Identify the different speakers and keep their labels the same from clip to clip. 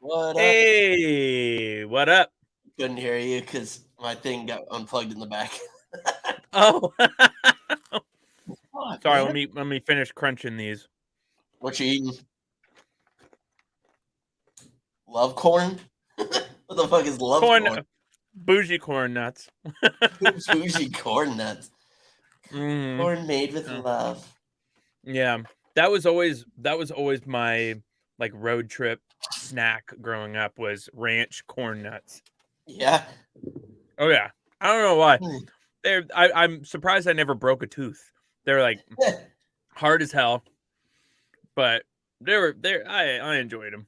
Speaker 1: What up?
Speaker 2: Hey, what up?
Speaker 1: Couldn't hear you because my thing got unplugged in the back.
Speaker 2: Oh,
Speaker 1: Fuck,
Speaker 2: sorry.
Speaker 1: man.
Speaker 2: Let me finish crunching these
Speaker 1: What you eating? Love corn? What the fuck is love
Speaker 2: corn,
Speaker 1: corn?
Speaker 2: bougie corn nuts.
Speaker 1: Bougie corn nuts.
Speaker 2: Mm,
Speaker 1: Corn made with
Speaker 2: oh,
Speaker 1: love.
Speaker 2: yeah, that was always my like road trip snack growing up was ranch corn nuts.
Speaker 1: Yeah.
Speaker 2: Oh yeah, I don't know why.
Speaker 1: Hmm.
Speaker 2: I'm surprised I never broke a tooth. They're like hard as hell, but I enjoyed them.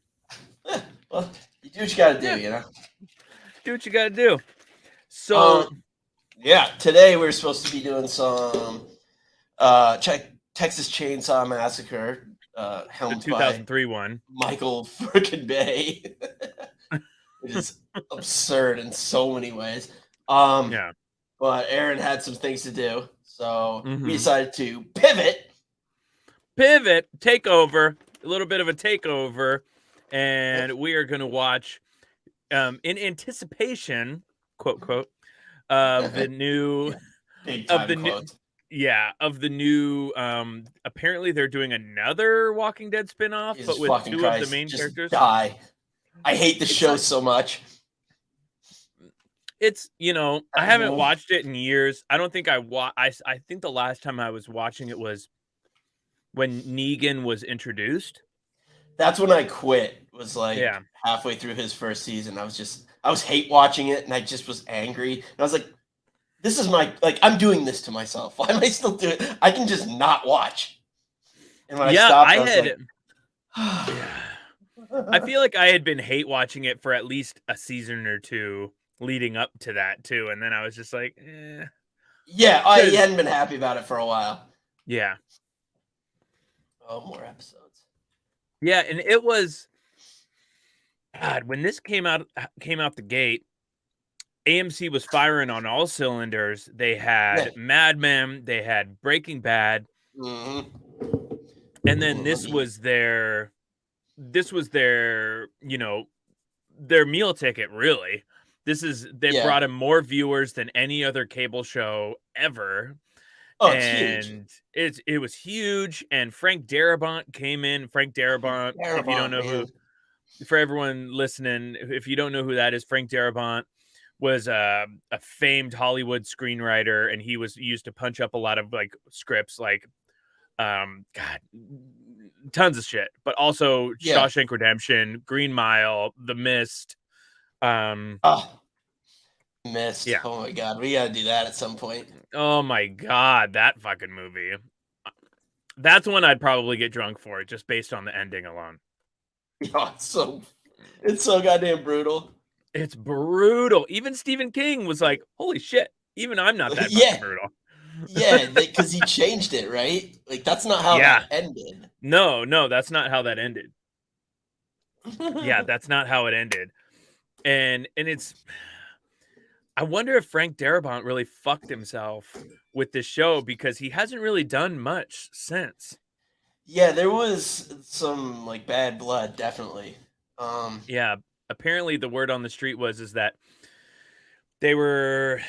Speaker 1: Well, you do what you gotta
Speaker 2: Yeah,
Speaker 1: do, you know?
Speaker 2: do what you gotta do.
Speaker 1: Um,
Speaker 2: So
Speaker 1: yeah, today we're supposed to be doing some Texas Chainsaw Massacre,
Speaker 2: the
Speaker 1: helmed by
Speaker 2: 2003 one.
Speaker 1: Michael frickin' Bay. Which is absurd in so many ways. Um,
Speaker 2: Yeah.
Speaker 1: but Aaron had some things to do, so we
Speaker 2: Mm-hmm.
Speaker 1: decided to pivot.
Speaker 2: Pivot, takeover, a little bit of a takeover, and we are going to watch, in anticipation, quote quote, of the new,
Speaker 1: Yeah, big
Speaker 2: of
Speaker 1: time
Speaker 2: the new,
Speaker 1: quotes.
Speaker 2: yeah, of the new. Apparently, they're doing another Walking Dead spinoff,
Speaker 1: Jesus
Speaker 2: but with
Speaker 1: fucking
Speaker 2: two of the
Speaker 1: Christ,
Speaker 2: main
Speaker 1: just
Speaker 2: characters.
Speaker 1: die. I hate the
Speaker 2: It's
Speaker 1: show
Speaker 2: like
Speaker 1: so much.
Speaker 2: I haven't watched it in years. I don't think I think the last time I was watching it was when Negan was introduced.
Speaker 1: That's when I quit. Was like
Speaker 2: Yeah.
Speaker 1: halfway through his first season. I was hate watching it, and I just was angry. And I was like, "This is my like I'm doing this to myself. Why am I still doing it? I can just not watch." And when I
Speaker 2: Yeah,
Speaker 1: stopped,
Speaker 2: I
Speaker 1: I was
Speaker 2: had
Speaker 1: like,
Speaker 2: yeah. I feel like I had been hate watching it for at least a season or two leading up to that too, and then I was just like,
Speaker 1: "Yeah, he
Speaker 2: because
Speaker 1: hadn't been happy about it for a while."
Speaker 2: yeah,
Speaker 1: Oh, more episodes.
Speaker 2: yeah, and it was God when this came out the gate. AMC was firing on all cylinders. They
Speaker 1: Yeah.
Speaker 2: had Mad Men, they had Breaking Bad,
Speaker 1: Mhm.
Speaker 2: and then
Speaker 1: Ooh, let
Speaker 2: this
Speaker 1: me
Speaker 2: was their their meal ticket. Really, they
Speaker 1: yeah.
Speaker 2: brought in more viewers than any other cable show ever.
Speaker 1: Oh, it's huge.
Speaker 2: And it was huge. And Frank Darabont came in. Frank
Speaker 1: Fucking
Speaker 2: Darabont, if you don't
Speaker 1: Darabont,
Speaker 2: know
Speaker 1: man.
Speaker 2: for everyone listening, if you don't know who that is, Frank Darabont was a famed Hollywood screenwriter, and he was used to punch up a lot of like scripts, like God, tons of shit, but also
Speaker 1: Yeah.
Speaker 2: Shawshank Redemption, Green Mile, The Mist. Um,
Speaker 1: Oh, missed.
Speaker 2: yeah.
Speaker 1: Oh my god, we gotta do that at some point.
Speaker 2: Oh my God, that fucking movie. That's one I'd probably get drunk for, just based on the ending alone.
Speaker 1: Oh, it's so goddamn brutal.
Speaker 2: It's brutal. Even Stephen King was like, "Holy shit! Even I'm not that
Speaker 1: Yeah,
Speaker 2: fucking brutal."
Speaker 1: yeah, because he changed it, right? Like that's not how
Speaker 2: Yeah.
Speaker 1: that ended.
Speaker 2: No, that's not how that ended. Yeah, that's not how it ended. And it's I wonder if Frank Darabont really fucked himself with this show because he hasn't really done much since.
Speaker 1: Yeah, there was some like bad blood, definitely. Um,
Speaker 2: Yeah, apparently the word on the street is that they were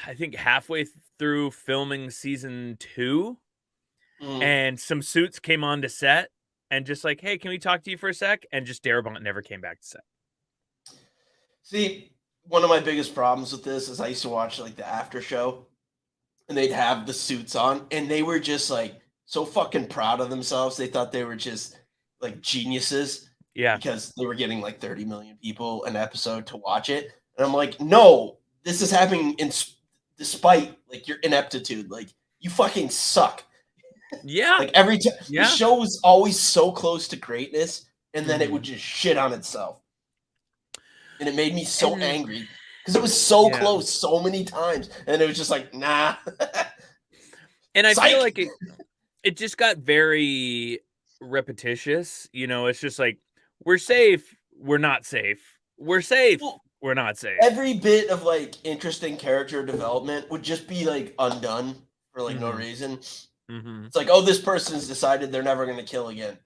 Speaker 2: I think halfway through filming season 2
Speaker 1: mm.
Speaker 2: and some suits came on to set and just like, "Hey, can we talk to you for a sec?" And just Darabont never came back to set.
Speaker 1: See, one of my biggest problems with this is I used to watch like the after show, and they'd have the suits on, and they were just like so fucking proud of themselves. They thought they were just like geniuses
Speaker 2: Yeah.
Speaker 1: because they were getting like 30 million people an episode to watch it. And I'm like, no, this is happening despite like your ineptitude. Like you fucking suck.
Speaker 2: Yeah.
Speaker 1: Like every time the
Speaker 2: Yeah.
Speaker 1: show was always so close to greatness, and then it would
Speaker 2: Mhm.
Speaker 1: just shit on itself. And it made me so
Speaker 2: And
Speaker 1: angry because it was so
Speaker 2: yeah.
Speaker 1: close so many times, and it was just like, nah,
Speaker 2: And I feel
Speaker 1: psych.
Speaker 2: like it just got very repetitious, it's just like, "We're safe, we're not safe. We're safe,
Speaker 1: Well,
Speaker 2: we're not safe."
Speaker 1: every bit of like interesting character development would just be like undone for like no
Speaker 2: Mhm.
Speaker 1: reason.
Speaker 2: Mhm.
Speaker 1: It's like, oh, this person's decided they're never going to kill again.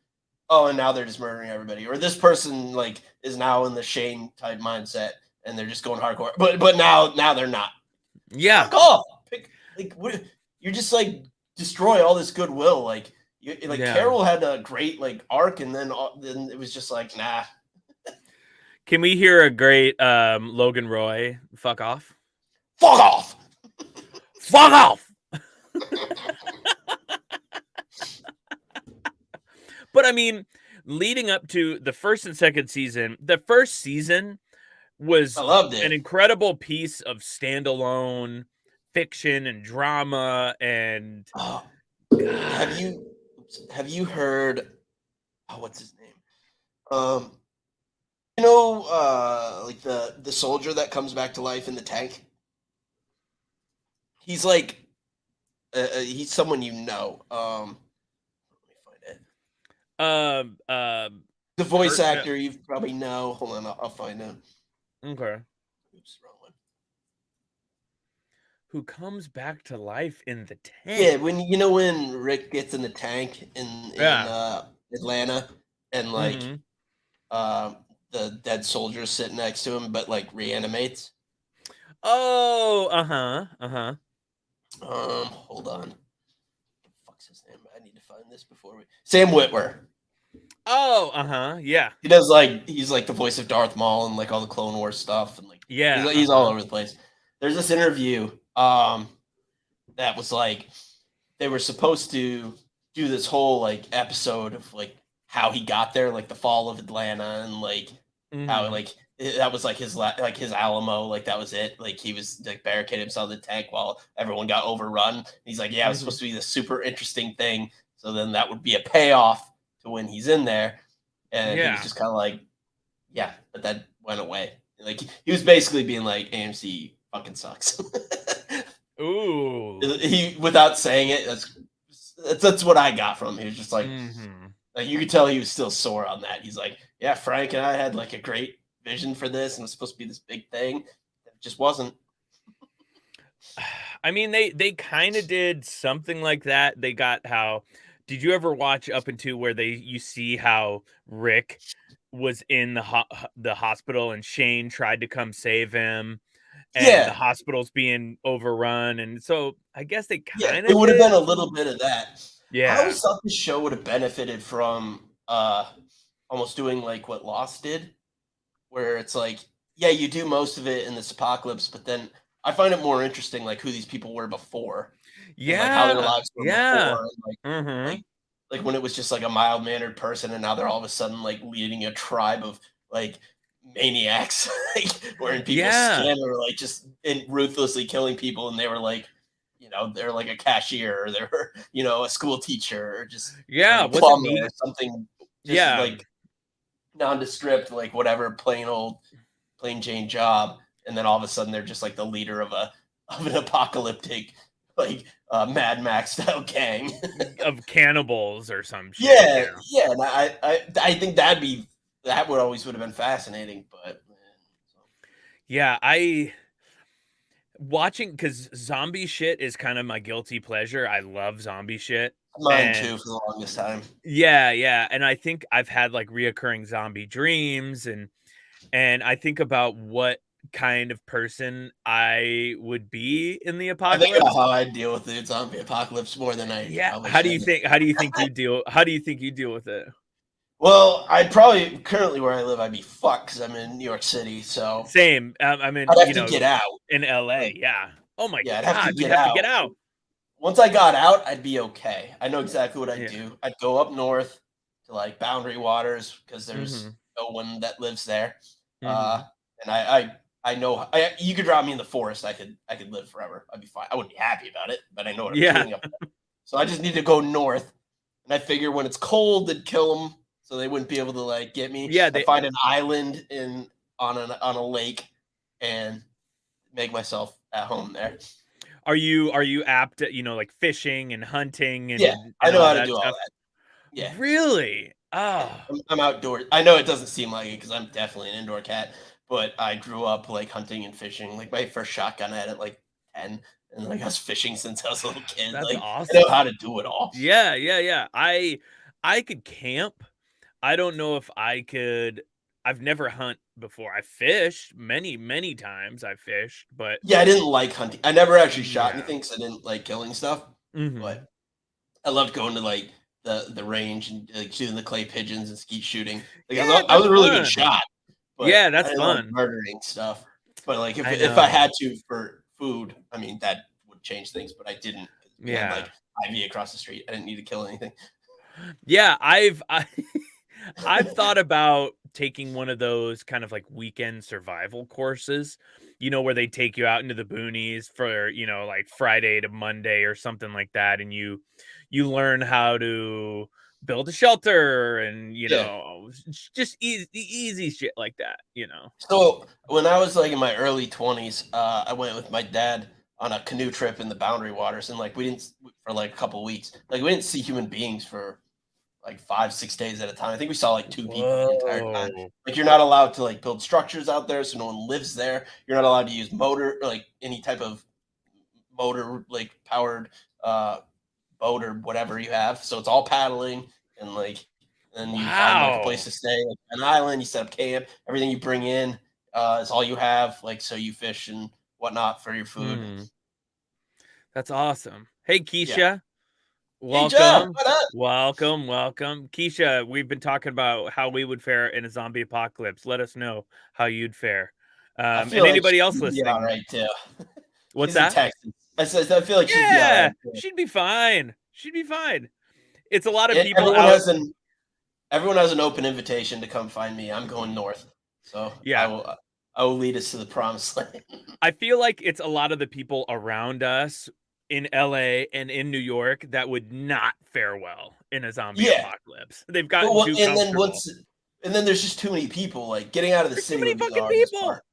Speaker 1: oh, and now they're just murdering everybody, or this person like is now in the Shane type mindset and they're just going hardcore. But now they're not.
Speaker 2: Yeah.
Speaker 1: Fuck off. Pick like what you're just like destroy all this goodwill. Like like
Speaker 2: Yeah.
Speaker 1: Carol had a great like arc, and then it was just like nah.
Speaker 2: Can we hear a great Logan Roy fuck off?
Speaker 1: Fuck off.
Speaker 2: Fuck off. But I mean, leading up to the first and second season, the first season
Speaker 1: I
Speaker 2: was
Speaker 1: loved
Speaker 2: an
Speaker 1: it.
Speaker 2: incredible piece of standalone fiction and drama and
Speaker 1: Oh, have
Speaker 2: God.
Speaker 1: you heard? Oh, what's his name? Um, you know, like the soldier that comes back to life in the tank. He's like, he's someone you know. Let me find it.
Speaker 2: Um um
Speaker 1: The voice
Speaker 2: Hurt
Speaker 1: actor you probably know. Hold on, I'll find him.
Speaker 2: okay.
Speaker 1: Oops, wrong one.
Speaker 2: Who comes back to life in the
Speaker 1: Yeah,
Speaker 2: tank.
Speaker 1: when Rick gets in the tank in
Speaker 2: Yeah.
Speaker 1: Atlanta, and like
Speaker 2: Mhm.
Speaker 1: uh, the dead soldier sitting next to him, but like reanimates.
Speaker 2: Oh, uh-huh. Uh-huh.
Speaker 1: Hold on. Fuck's his name? I need to find this before we. Sam Witwer.
Speaker 2: Oh, uh-huh. Yeah.
Speaker 1: He's like the voice of Darth Maul and like all the Clone Wars stuff, and like
Speaker 2: Yeah,
Speaker 1: he's all
Speaker 2: uh-huh.
Speaker 1: over the place. There's this interview that was like they were supposed to do this whole like episode of like how he got there, like the fall of Atlanta, and like how
Speaker 2: Mhm.
Speaker 1: like that was like like his Alamo, like that was it. Like he was like barricaded himself in the tank while everyone got overrun. He's like, yeah, it was
Speaker 2: Mhm.
Speaker 1: supposed to be this super interesting thing. So then that would be a payoff to when he's in there, and he was
Speaker 2: Yeah.
Speaker 1: just kind of like, yeah, but that went away. Like he was basically being like, AMC fucking sucks.
Speaker 2: Ooh.
Speaker 1: He without saying it, that's what I got from him. He was just
Speaker 2: Mhm.
Speaker 1: like you could tell he was still sore on that. He's like, yeah, Frank and I had like a great vision for this, and it was supposed to be this big thing. It just wasn't.
Speaker 2: I mean, they kind of did something like that. They got how did you ever watch up into where you see how Rick was in the hospital and Shane tried to come save him and the
Speaker 1: Yeah,
Speaker 2: hospital's being overrun and so I guess they
Speaker 1: yeah,
Speaker 2: kind
Speaker 1: it
Speaker 2: of
Speaker 1: would have been
Speaker 2: did
Speaker 1: a
Speaker 2: some
Speaker 1: little bit of that. I
Speaker 2: yeah.
Speaker 1: always thought the show would have benefited from almost doing like what Lost did, where it's like, yeah, you do most of it in this apocalypse, but then I find it more interesting, like who these people were before, and like how their
Speaker 2: Yeah.
Speaker 1: lives were
Speaker 2: Yeah.
Speaker 1: before, and like
Speaker 2: Mhm.
Speaker 1: when it was just like a mild mannered person, and now they're all of a sudden like leading a tribe of like maniacs, like wearing people's
Speaker 2: Yeah.
Speaker 1: skin or like just ruthlessly killing people, and they were like, they're like a cashier, or they're a school teacher, or just like
Speaker 2: Yeah,
Speaker 1: a
Speaker 2: was it
Speaker 1: plumber or
Speaker 2: neat?
Speaker 1: something, just
Speaker 2: Yeah.
Speaker 1: like nondescript, like whatever, plain Jane job, and then all of a sudden they're just like the leader of an apocalyptic like Mad Max style gang.
Speaker 2: Of cannibals or some shit,
Speaker 1: Yeah,
Speaker 2: yeah.
Speaker 1: yeah, and I think that would have been fascinating, but
Speaker 2: Yeah, I watching because zombie shit is kind of my guilty pleasure. I love zombie shit.
Speaker 1: mine
Speaker 2: And
Speaker 1: too for the longest time.
Speaker 2: yeah, yeah. And I think I've had like reoccurring zombie dreams and I think about what kind of person I would be in the
Speaker 1: I think about
Speaker 2: apocalypse.
Speaker 1: how I deal with the zombie apocalypse more than I
Speaker 2: Yeah.
Speaker 1: probably should.
Speaker 2: How do you think you deal with it?
Speaker 1: Well, I'd probably currently where I live, I'd be fucked because I'm in New York City, so
Speaker 2: Same. I'm in,
Speaker 1: I'd have to get out.
Speaker 2: in LA.
Speaker 1: Like,
Speaker 2: Yeah. Oh my
Speaker 1: yeah, I'd have to
Speaker 2: God. We'd
Speaker 1: get
Speaker 2: have to get
Speaker 1: out.
Speaker 2: out.
Speaker 1: Once I got out, I'd be okay. I know exactly what I'd
Speaker 2: Yeah.
Speaker 1: do. I'd go up north to like Boundary Waters because there's
Speaker 2: Hmm.
Speaker 1: no one that lives there. Uh,
Speaker 2: Hmm.
Speaker 1: and I know you could drop me in the forest. I could live forever. I'd be fine. I wouldn't be happy about it, but I know what I'm
Speaker 2: Yeah.
Speaker 1: doing up there. So I just need to go north. And I figure when it's cold, they'd kill them, so they wouldn't be able to like get me.
Speaker 2: Yeah.
Speaker 1: I find an island on a lake and make myself at home there.
Speaker 2: Are you apt at, like fishing and hunting
Speaker 1: Yeah, I
Speaker 2: and
Speaker 1: know
Speaker 2: all
Speaker 1: how to
Speaker 2: that
Speaker 1: do all
Speaker 2: stuff?
Speaker 1: that. Yeah.
Speaker 2: Really?
Speaker 1: Yeah,
Speaker 2: Oh,
Speaker 1: I'm outdoors. I know it doesn't seem like it because I'm definitely an indoor cat, but I grew up like hunting and fishing. Like my first shotgun I had at like 10, and like I was fishing since I was a little kid.
Speaker 2: that's
Speaker 1: Like I know how
Speaker 2: awesome.
Speaker 1: to do it all.
Speaker 2: Yeah, yeah, yeah. I could camp. I don't know if I could. I've never hunt before. I fished many times. I fished, but
Speaker 1: Yeah, I didn't like hunting. I never actually shot
Speaker 2: yeah.
Speaker 1: anything because I didn't like killing stuff.
Speaker 2: Hmm.
Speaker 1: But I loved going to like the range and like shooting the clay pigeons and skeet shooting. Like
Speaker 2: Yeah,
Speaker 1: I
Speaker 2: that's
Speaker 1: was a really good
Speaker 2: fun.
Speaker 1: shot, but
Speaker 2: Yeah,
Speaker 1: I
Speaker 2: that's
Speaker 1: didn't like
Speaker 2: fun.
Speaker 1: murdering stuff. But like
Speaker 2: I
Speaker 1: if I
Speaker 2: know.
Speaker 1: had to for food, I mean that would change things. But I didn't. 'Cause we had
Speaker 2: Yeah.
Speaker 1: like IV across the street. I didn't need to kill anything.
Speaker 2: Yeah, I've thought about taking one of those kind of like weekend survival courses, where they take you out into the boonies for, like Friday to Monday or something like that, and you learn how to build a shelter and,
Speaker 1: Yeah.
Speaker 2: just easy shit like that.
Speaker 1: So when I was like in my early 20s, I went with my dad on a canoe trip in the Boundary Waters, and like we didn't for like a couple weeks. Like we didn't see human beings for like 5, 6 days at a time. I think we saw like two people the entire time.
Speaker 2: Whoa.
Speaker 1: Like you're not allowed to like build structures out there, so no one lives there. You're not allowed to use motor or like any type of motor like powered uh boat or whatever you have. So it's all paddling and like then you find like a place
Speaker 2: Wow.
Speaker 1: to stay, like an island, you set up camp, everything you bring in is all you have, like so you fish and whatnot for your food.
Speaker 2: Hmm. That's awesome. Hey,
Speaker 1: Yeah.
Speaker 2: Keisha.
Speaker 1: Hey Jeff,
Speaker 2: Welcome.
Speaker 1: what up?
Speaker 2: Welcome. Keisha, we've been talking about how we would fare in a zombie apocalypse. Let us know how you'd fare.
Speaker 1: I
Speaker 2: And
Speaker 1: feel like
Speaker 2: anybody else
Speaker 1: she'd be all
Speaker 2: listening,
Speaker 1: right too.
Speaker 2: what's
Speaker 1: She's in
Speaker 2: that?
Speaker 1: Texas. I feel like she'd be all
Speaker 2: Yeah,
Speaker 1: right too.
Speaker 2: she'd be fine. She'd be fine. It's a lot of
Speaker 1: And
Speaker 2: people out.
Speaker 1: everyone has an open invitation to come find me. I'm going north, so
Speaker 2: Yeah,
Speaker 1: I will lead us to the promised land.
Speaker 2: I feel like it's a lot of the people around us in LA and in New York that would not fare well in a zombie
Speaker 1: Yeah,
Speaker 2: apocalypse. They've
Speaker 1: but
Speaker 2: gotten
Speaker 1: what?
Speaker 2: too comfortable.
Speaker 1: And then there's just too many people. Like getting out of the
Speaker 2: There's too
Speaker 1: city
Speaker 2: many
Speaker 1: would be the
Speaker 2: fucking
Speaker 1: hardest
Speaker 2: people.
Speaker 1: part.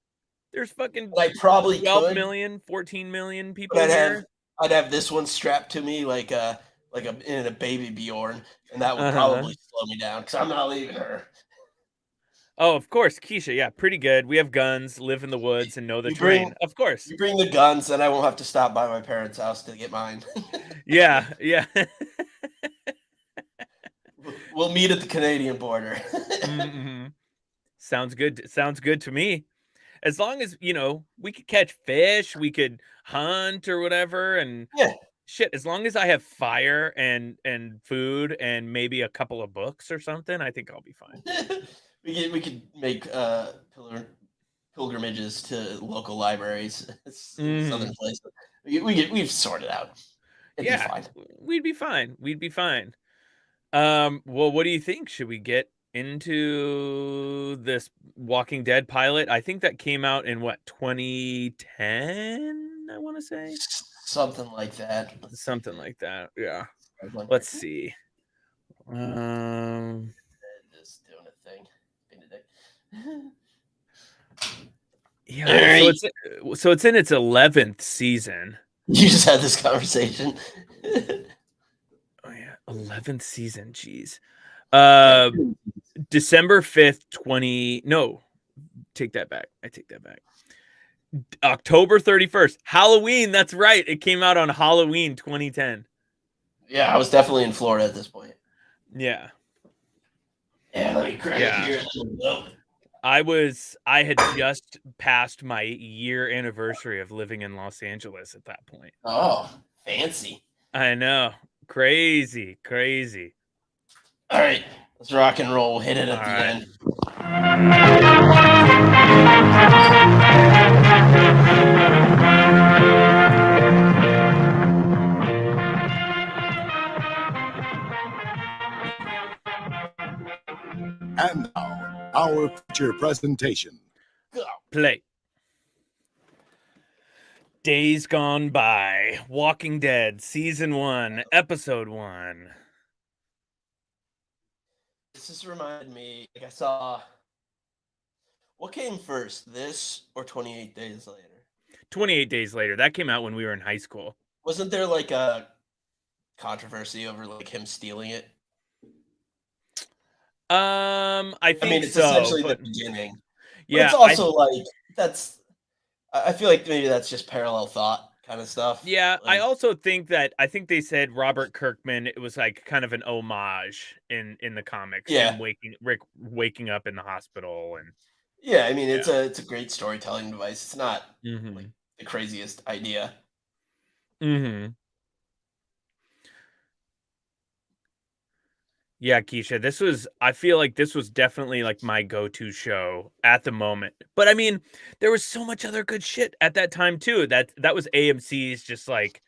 Speaker 2: There's fucking
Speaker 1: But I probably
Speaker 2: 12
Speaker 1: could,
Speaker 2: million, 14 million
Speaker 1: but
Speaker 2: people here.
Speaker 1: I'd have this one strapped to me like a in a baby Bjorn, and that would
Speaker 2: Uh-huh.
Speaker 1: probably slow me down because I'm not leaving her.
Speaker 2: Oh, of course, Keisha. Yeah, pretty good. We have guns, live in the woods, and know the
Speaker 1: You
Speaker 2: terrain.
Speaker 1: bring
Speaker 2: Of course.
Speaker 1: you bring the guns, and I won't have to stop by my parents' house to get mine.
Speaker 2: Yeah, yeah.
Speaker 1: We'll meet at the Canadian border.
Speaker 2: Hmm. Sounds good. Sounds good to me. As long as, we could catch fish, we could hunt or whatever, and
Speaker 1: Yeah.
Speaker 2: shit, as long as I have fire and food and maybe a couple of books or something, I think I'll be fine.
Speaker 1: We could make pilgrimages to local libraries in southern
Speaker 2: Mhm.
Speaker 1: places. We've sorted out. It'd be
Speaker 2: Yeah,
Speaker 1: fine.
Speaker 2: we'd be fine. We'd be fine. Well, what do you think? Should we get into this Walking Dead pilot? I think that came out in what, 2010, I want to say.
Speaker 1: Something like that. Let's see.
Speaker 2: Something like that. Yeah.
Speaker 1: Start one here.
Speaker 2: Let's see. Um
Speaker 1: Just doing a thing. Benedict. All
Speaker 2: yeah,
Speaker 1: right.
Speaker 2: so it's in its 11th season.
Speaker 1: You just had this conversation.
Speaker 2: Oh yeah, 11th season, jeez.
Speaker 1: Yeah.
Speaker 2: December 5th, 20 no, take that back. I take that back. October 31st, Halloween. That's right. It came out on Halloween 2010.
Speaker 1: Yeah, I was definitely in Florida at this point.
Speaker 2: Yeah.
Speaker 1: Yeah, let me grab it
Speaker 2: Yeah.
Speaker 1: here.
Speaker 2: I had just passed my year anniversary of living in Los Angeles at that point.
Speaker 1: Oh, fancy.
Speaker 2: I know. Crazy.
Speaker 1: All right, let's rock and roll. We'll hit it
Speaker 2: All
Speaker 1: at the
Speaker 2: right.
Speaker 1: end.
Speaker 3: And now, our feature presentation.
Speaker 1: Go.
Speaker 2: Play. Days Gone By. Walking Dead, Season 1, Episode 1.
Speaker 1: This just reminded me, like I saw. What came first, this or 28 Days Later?
Speaker 2: 28 Days Later. That came out when we were in high school.
Speaker 1: Wasn't there like a controversy over like him stealing it?
Speaker 2: I
Speaker 1: I
Speaker 2: think
Speaker 1: mean, it's
Speaker 2: so,
Speaker 1: essentially the
Speaker 2: but
Speaker 1: beginning, but
Speaker 2: yeah,
Speaker 1: it's also like that's. I feel like maybe that's just parallel thought kind of stuff.
Speaker 2: Yeah, I
Speaker 1: Like,
Speaker 2: also think they said Robert Kirkman, it was like kind of an homage in the comics,
Speaker 1: yeah,
Speaker 2: him Rick waking up in the hospital and
Speaker 1: yeah. I mean,
Speaker 2: yeah.
Speaker 1: it's a great storytelling device. It's not like
Speaker 2: Mhm.
Speaker 1: the craziest idea.
Speaker 2: Mhm. Yeah, Keisha, I feel like this was definitely like my go-to show at the moment. But I mean, there was so much other good shit at that time too. That was AMC's just like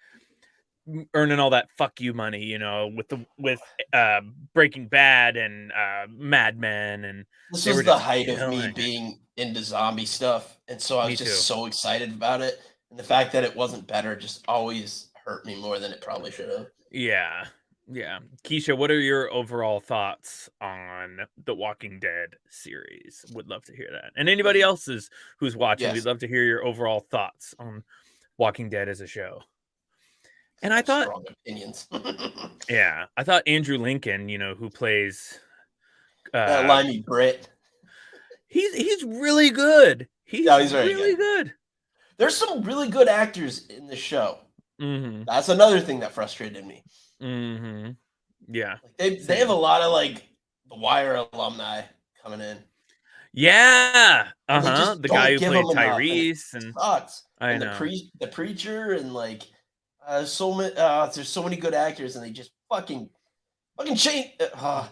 Speaker 2: earning all that fuck you money, with Breaking Bad and Mad Men, and
Speaker 1: This
Speaker 2: they were
Speaker 1: was the
Speaker 2: just
Speaker 1: height of me
Speaker 2: killing it.
Speaker 1: being into zombie stuff, and so I was
Speaker 2: Me
Speaker 1: just
Speaker 2: too.
Speaker 1: so excited about it. And the fact that it wasn't better just always hurt me more than it probably should have.
Speaker 2: Yeah. Yeah. Keisha, what are your overall thoughts on the Walking Dead series? Would love to hear that. And anybody else's who's watching, we'd
Speaker 1: Yes,
Speaker 2: love to hear your overall thoughts on Walking Dead as a show. And I
Speaker 1: have
Speaker 2: thought,
Speaker 1: strong opinions.
Speaker 2: yeah, I thought Andrew Lincoln, who plays
Speaker 1: That
Speaker 2: uh
Speaker 1: limey Brit.
Speaker 2: he's really good.
Speaker 1: No,
Speaker 2: He's
Speaker 1: he's very
Speaker 2: really
Speaker 1: good.
Speaker 2: good.
Speaker 1: There's some really good actors in the show.
Speaker 2: Mhm.
Speaker 1: That's another thing that frustrated me.
Speaker 2: Mhm. Yeah.
Speaker 1: Like they have a
Speaker 2: Same.
Speaker 1: lot of like the Wire alumni coming in,
Speaker 2: Yeah.
Speaker 1: and they
Speaker 2: Uh-huh.
Speaker 1: just
Speaker 2: The guy
Speaker 1: don't
Speaker 2: who
Speaker 1: give
Speaker 2: played
Speaker 1: them enough, and it
Speaker 2: Tyrese, and
Speaker 1: sucks.
Speaker 2: I
Speaker 1: And
Speaker 2: know.
Speaker 1: the preacher, and like there's so many good actors, and they just fucking change. John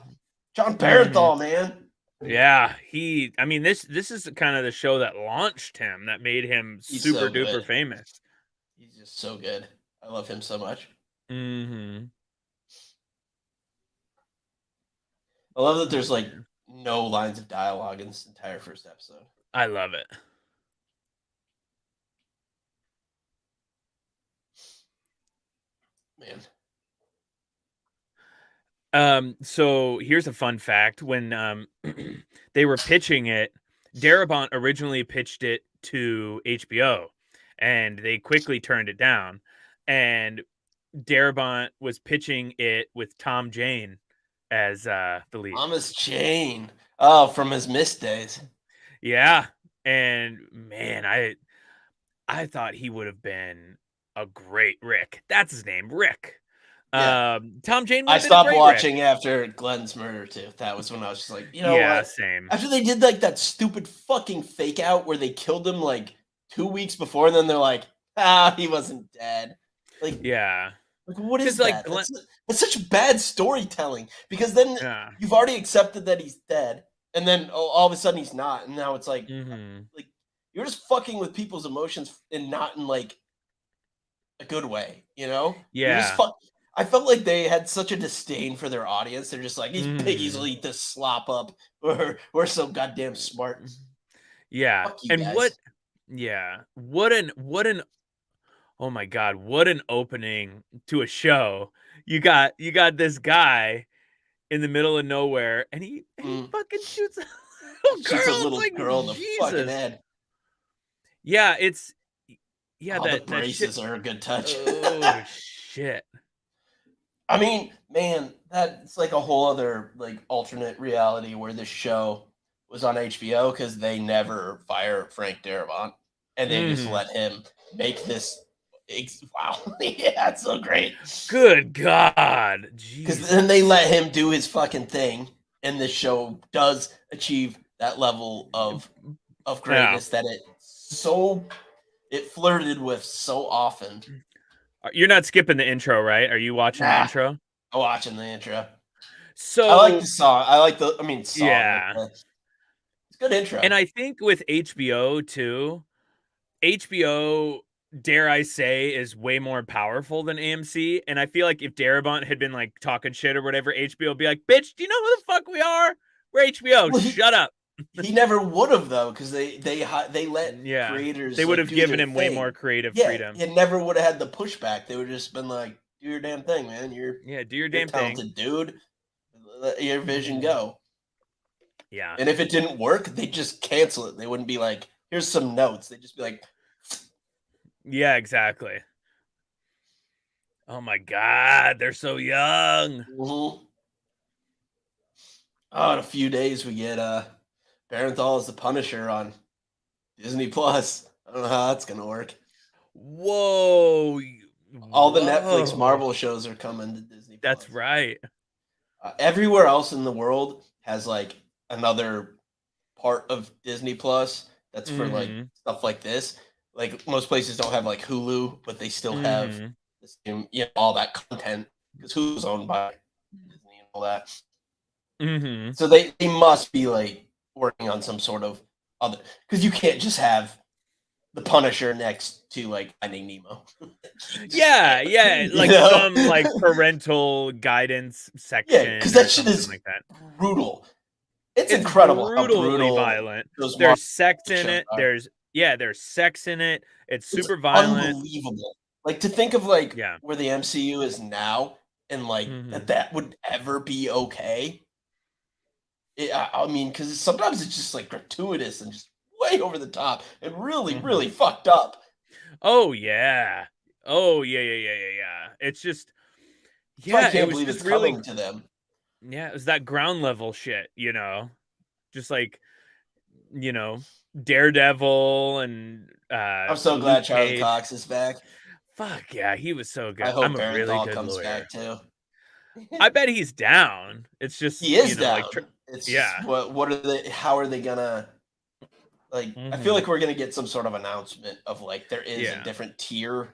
Speaker 2: Mhm.
Speaker 1: Barenthal, man,
Speaker 2: Yeah, I mean, this is kind of the show that launched him, that made him
Speaker 1: he's
Speaker 2: super
Speaker 1: so
Speaker 2: duper
Speaker 1: good.
Speaker 2: famous.
Speaker 1: He's just so good. I love him so much.
Speaker 2: Mhm.
Speaker 1: I love that
Speaker 2: Oh
Speaker 1: there's like
Speaker 2: man.
Speaker 1: no lines of dialogue in this entire first episode.
Speaker 2: I love it.
Speaker 1: Man,
Speaker 2: So here's a fun fact. When they were pitching it, Darabont originally pitched it to HBO and they quickly turned it down. And Darabont was pitching it with Tom Jane as the lead.
Speaker 1: Thomas Jane. Oh, from his mist days.
Speaker 2: Yeah. And man, I thought he would have been a great Rick. That's his name, Rick.
Speaker 1: Yeah.
Speaker 2: Tom Jane would
Speaker 1: I
Speaker 2: have been a
Speaker 1: stopped
Speaker 2: great Rick.
Speaker 1: watching after Glenn's murder too. That was when I was just like, you know
Speaker 2: Yeah,
Speaker 1: what?
Speaker 2: same.
Speaker 1: After they did like that stupid fucking fake out where they killed him like 2 weeks before, and then they're like, he wasn't dead. Like,
Speaker 2: Yeah.
Speaker 1: what
Speaker 2: Because
Speaker 1: is
Speaker 2: like
Speaker 1: that? That's such bad storytelling. Because then
Speaker 2: yeah.
Speaker 1: you've already accepted that he's dead, and then all of a sudden he's not, and now it's
Speaker 2: Mhm.
Speaker 1: like you're just fucking with people's emotions and not in like a good way, you know? You're just
Speaker 2: Yeah.
Speaker 1: fuck. I felt like they had such a disdain for their audience. They're just like, these piggies will
Speaker 2: Mhm.
Speaker 1: eat this slop up. We're so goddamn smart.
Speaker 2: Yeah.
Speaker 1: Fuck you
Speaker 2: And what
Speaker 1: guys.
Speaker 2: yeah. What an oh my god, what an opening to a show. You got this guy in the middle of nowhere and he
Speaker 1: Mm.
Speaker 2: fucking shoots a little girl.
Speaker 1: Shoots a
Speaker 2: It's
Speaker 1: little
Speaker 2: like
Speaker 1: girl in the fucking
Speaker 2: Jesus.
Speaker 1: head.
Speaker 2: Yeah, yeah,
Speaker 1: Oh, the
Speaker 2: that shit.
Speaker 1: braces are a good touch.
Speaker 2: Oh shit.
Speaker 1: I mean, man, that's like a whole other like alternate reality where this show was on HBO because they never fire Frank Darabont and they just
Speaker 2: Mhm.
Speaker 1: let him make this. Wow, yeah, it's so great.
Speaker 2: Good God.
Speaker 1: Because then they
Speaker 2: Jesus.
Speaker 1: let him do his fucking thing, and the show does achieve that level of
Speaker 2: Yeah.
Speaker 1: greatness that it flirted with so often.
Speaker 2: You're not skipping the intro, right? Are you watching the
Speaker 1: Nah,
Speaker 2: intro?
Speaker 1: I'm watching the intro. I like the
Speaker 2: So,
Speaker 1: song. I like the. I mean, song. Like
Speaker 2: yeah.
Speaker 1: it's a good
Speaker 2: And
Speaker 1: intro.
Speaker 2: I think with HBO too, HBO, dare I say, is way more powerful than AMC. And I feel like if Darabont had been like talking shit or whatever, HBO would be like, bitch, do you know who the fuck we are? We're HBO.
Speaker 1: Well,
Speaker 2: Shut up.
Speaker 1: he never would have though, because they let
Speaker 2: Yeah. They
Speaker 1: creators
Speaker 2: would
Speaker 1: like
Speaker 2: have
Speaker 1: do
Speaker 2: given
Speaker 1: their
Speaker 2: him way more
Speaker 1: thing.
Speaker 2: creative
Speaker 1: Yeah,
Speaker 2: freedom.
Speaker 1: it never would have had the pushback. They would have just been like, "Do your damn thing, man.
Speaker 2: Yeah, do your
Speaker 1: You're a
Speaker 2: damn thing.
Speaker 1: talented dude. Let your vision go."
Speaker 2: Yeah.
Speaker 1: And if it didn't work, they'd just cancel it. They wouldn't be like, "Here's some notes." They'd just be like,
Speaker 2: Yeah, exactly. Oh my God, they're so young.
Speaker 1: "Mhm." Oh, in a few days we get Barenthal as the Punisher on Disney Plus. I don't know how that's gonna work.
Speaker 2: Whoa.
Speaker 1: All the Netflix
Speaker 2: Whoa.
Speaker 1: Marvel shows are coming to Disney Plus.
Speaker 2: That's right.
Speaker 1: Everywhere else in the world has like another part of Disney Plus that's for like
Speaker 2: Mhm.
Speaker 1: stuff like this. Like most places don't have like Hulu, but they still have
Speaker 2: Mhm.
Speaker 1: the same, all that content because Hulu's owned by Disney and all that.
Speaker 2: Mhm.
Speaker 1: So they must be like working on some sort of other, because you can't just have the Punisher next to like Finding Nemo.
Speaker 2: Yeah,
Speaker 1: You
Speaker 2: like
Speaker 1: know?
Speaker 2: some like parental guidance
Speaker 1: Yeah,
Speaker 2: section
Speaker 1: because
Speaker 2: or
Speaker 1: that shit
Speaker 2: something
Speaker 1: is
Speaker 2: like that.
Speaker 1: brutal. It's
Speaker 2: It's
Speaker 1: incredible how
Speaker 2: brutally
Speaker 1: brutal
Speaker 2: violent.
Speaker 1: those Marvel
Speaker 2: There's sex in
Speaker 1: shows
Speaker 2: it.
Speaker 1: are.
Speaker 2: There's sex in it. It's
Speaker 1: It's
Speaker 2: super violent.
Speaker 1: unbelievable. Like to think of like
Speaker 2: Yeah.
Speaker 1: where the MCU is now and like
Speaker 2: Mhm.
Speaker 1: that would ever be okay. I mean, because sometimes it's just like gratuitous and just way over the top and really,
Speaker 2: Mhm.
Speaker 1: really fucked up.
Speaker 2: Oh yeah. Oh yeah. It's just
Speaker 1: That's why I
Speaker 2: it
Speaker 1: can't
Speaker 2: was
Speaker 1: believe
Speaker 2: just
Speaker 1: it's
Speaker 2: really
Speaker 1: coming to them.
Speaker 2: it was that ground level shit, Just like, Daredevil and
Speaker 1: I'm so
Speaker 2: Luke
Speaker 1: glad Charlie
Speaker 2: Cage.
Speaker 1: Cox is back.
Speaker 2: Fuck yeah, he was so
Speaker 1: I
Speaker 2: good. I'm
Speaker 1: hope
Speaker 2: a really
Speaker 1: Barenthal
Speaker 2: good
Speaker 1: comes
Speaker 2: lawyer.
Speaker 1: back too.
Speaker 2: I bet he's down. It's just,
Speaker 1: He is
Speaker 2: like
Speaker 1: down. It's just
Speaker 2: yeah.
Speaker 1: what are they? How are they gonna like? I feel
Speaker 2: Mhm.
Speaker 1: like we're gonna get some sort of announcement of like there is a
Speaker 2: Yeah.
Speaker 1: different tier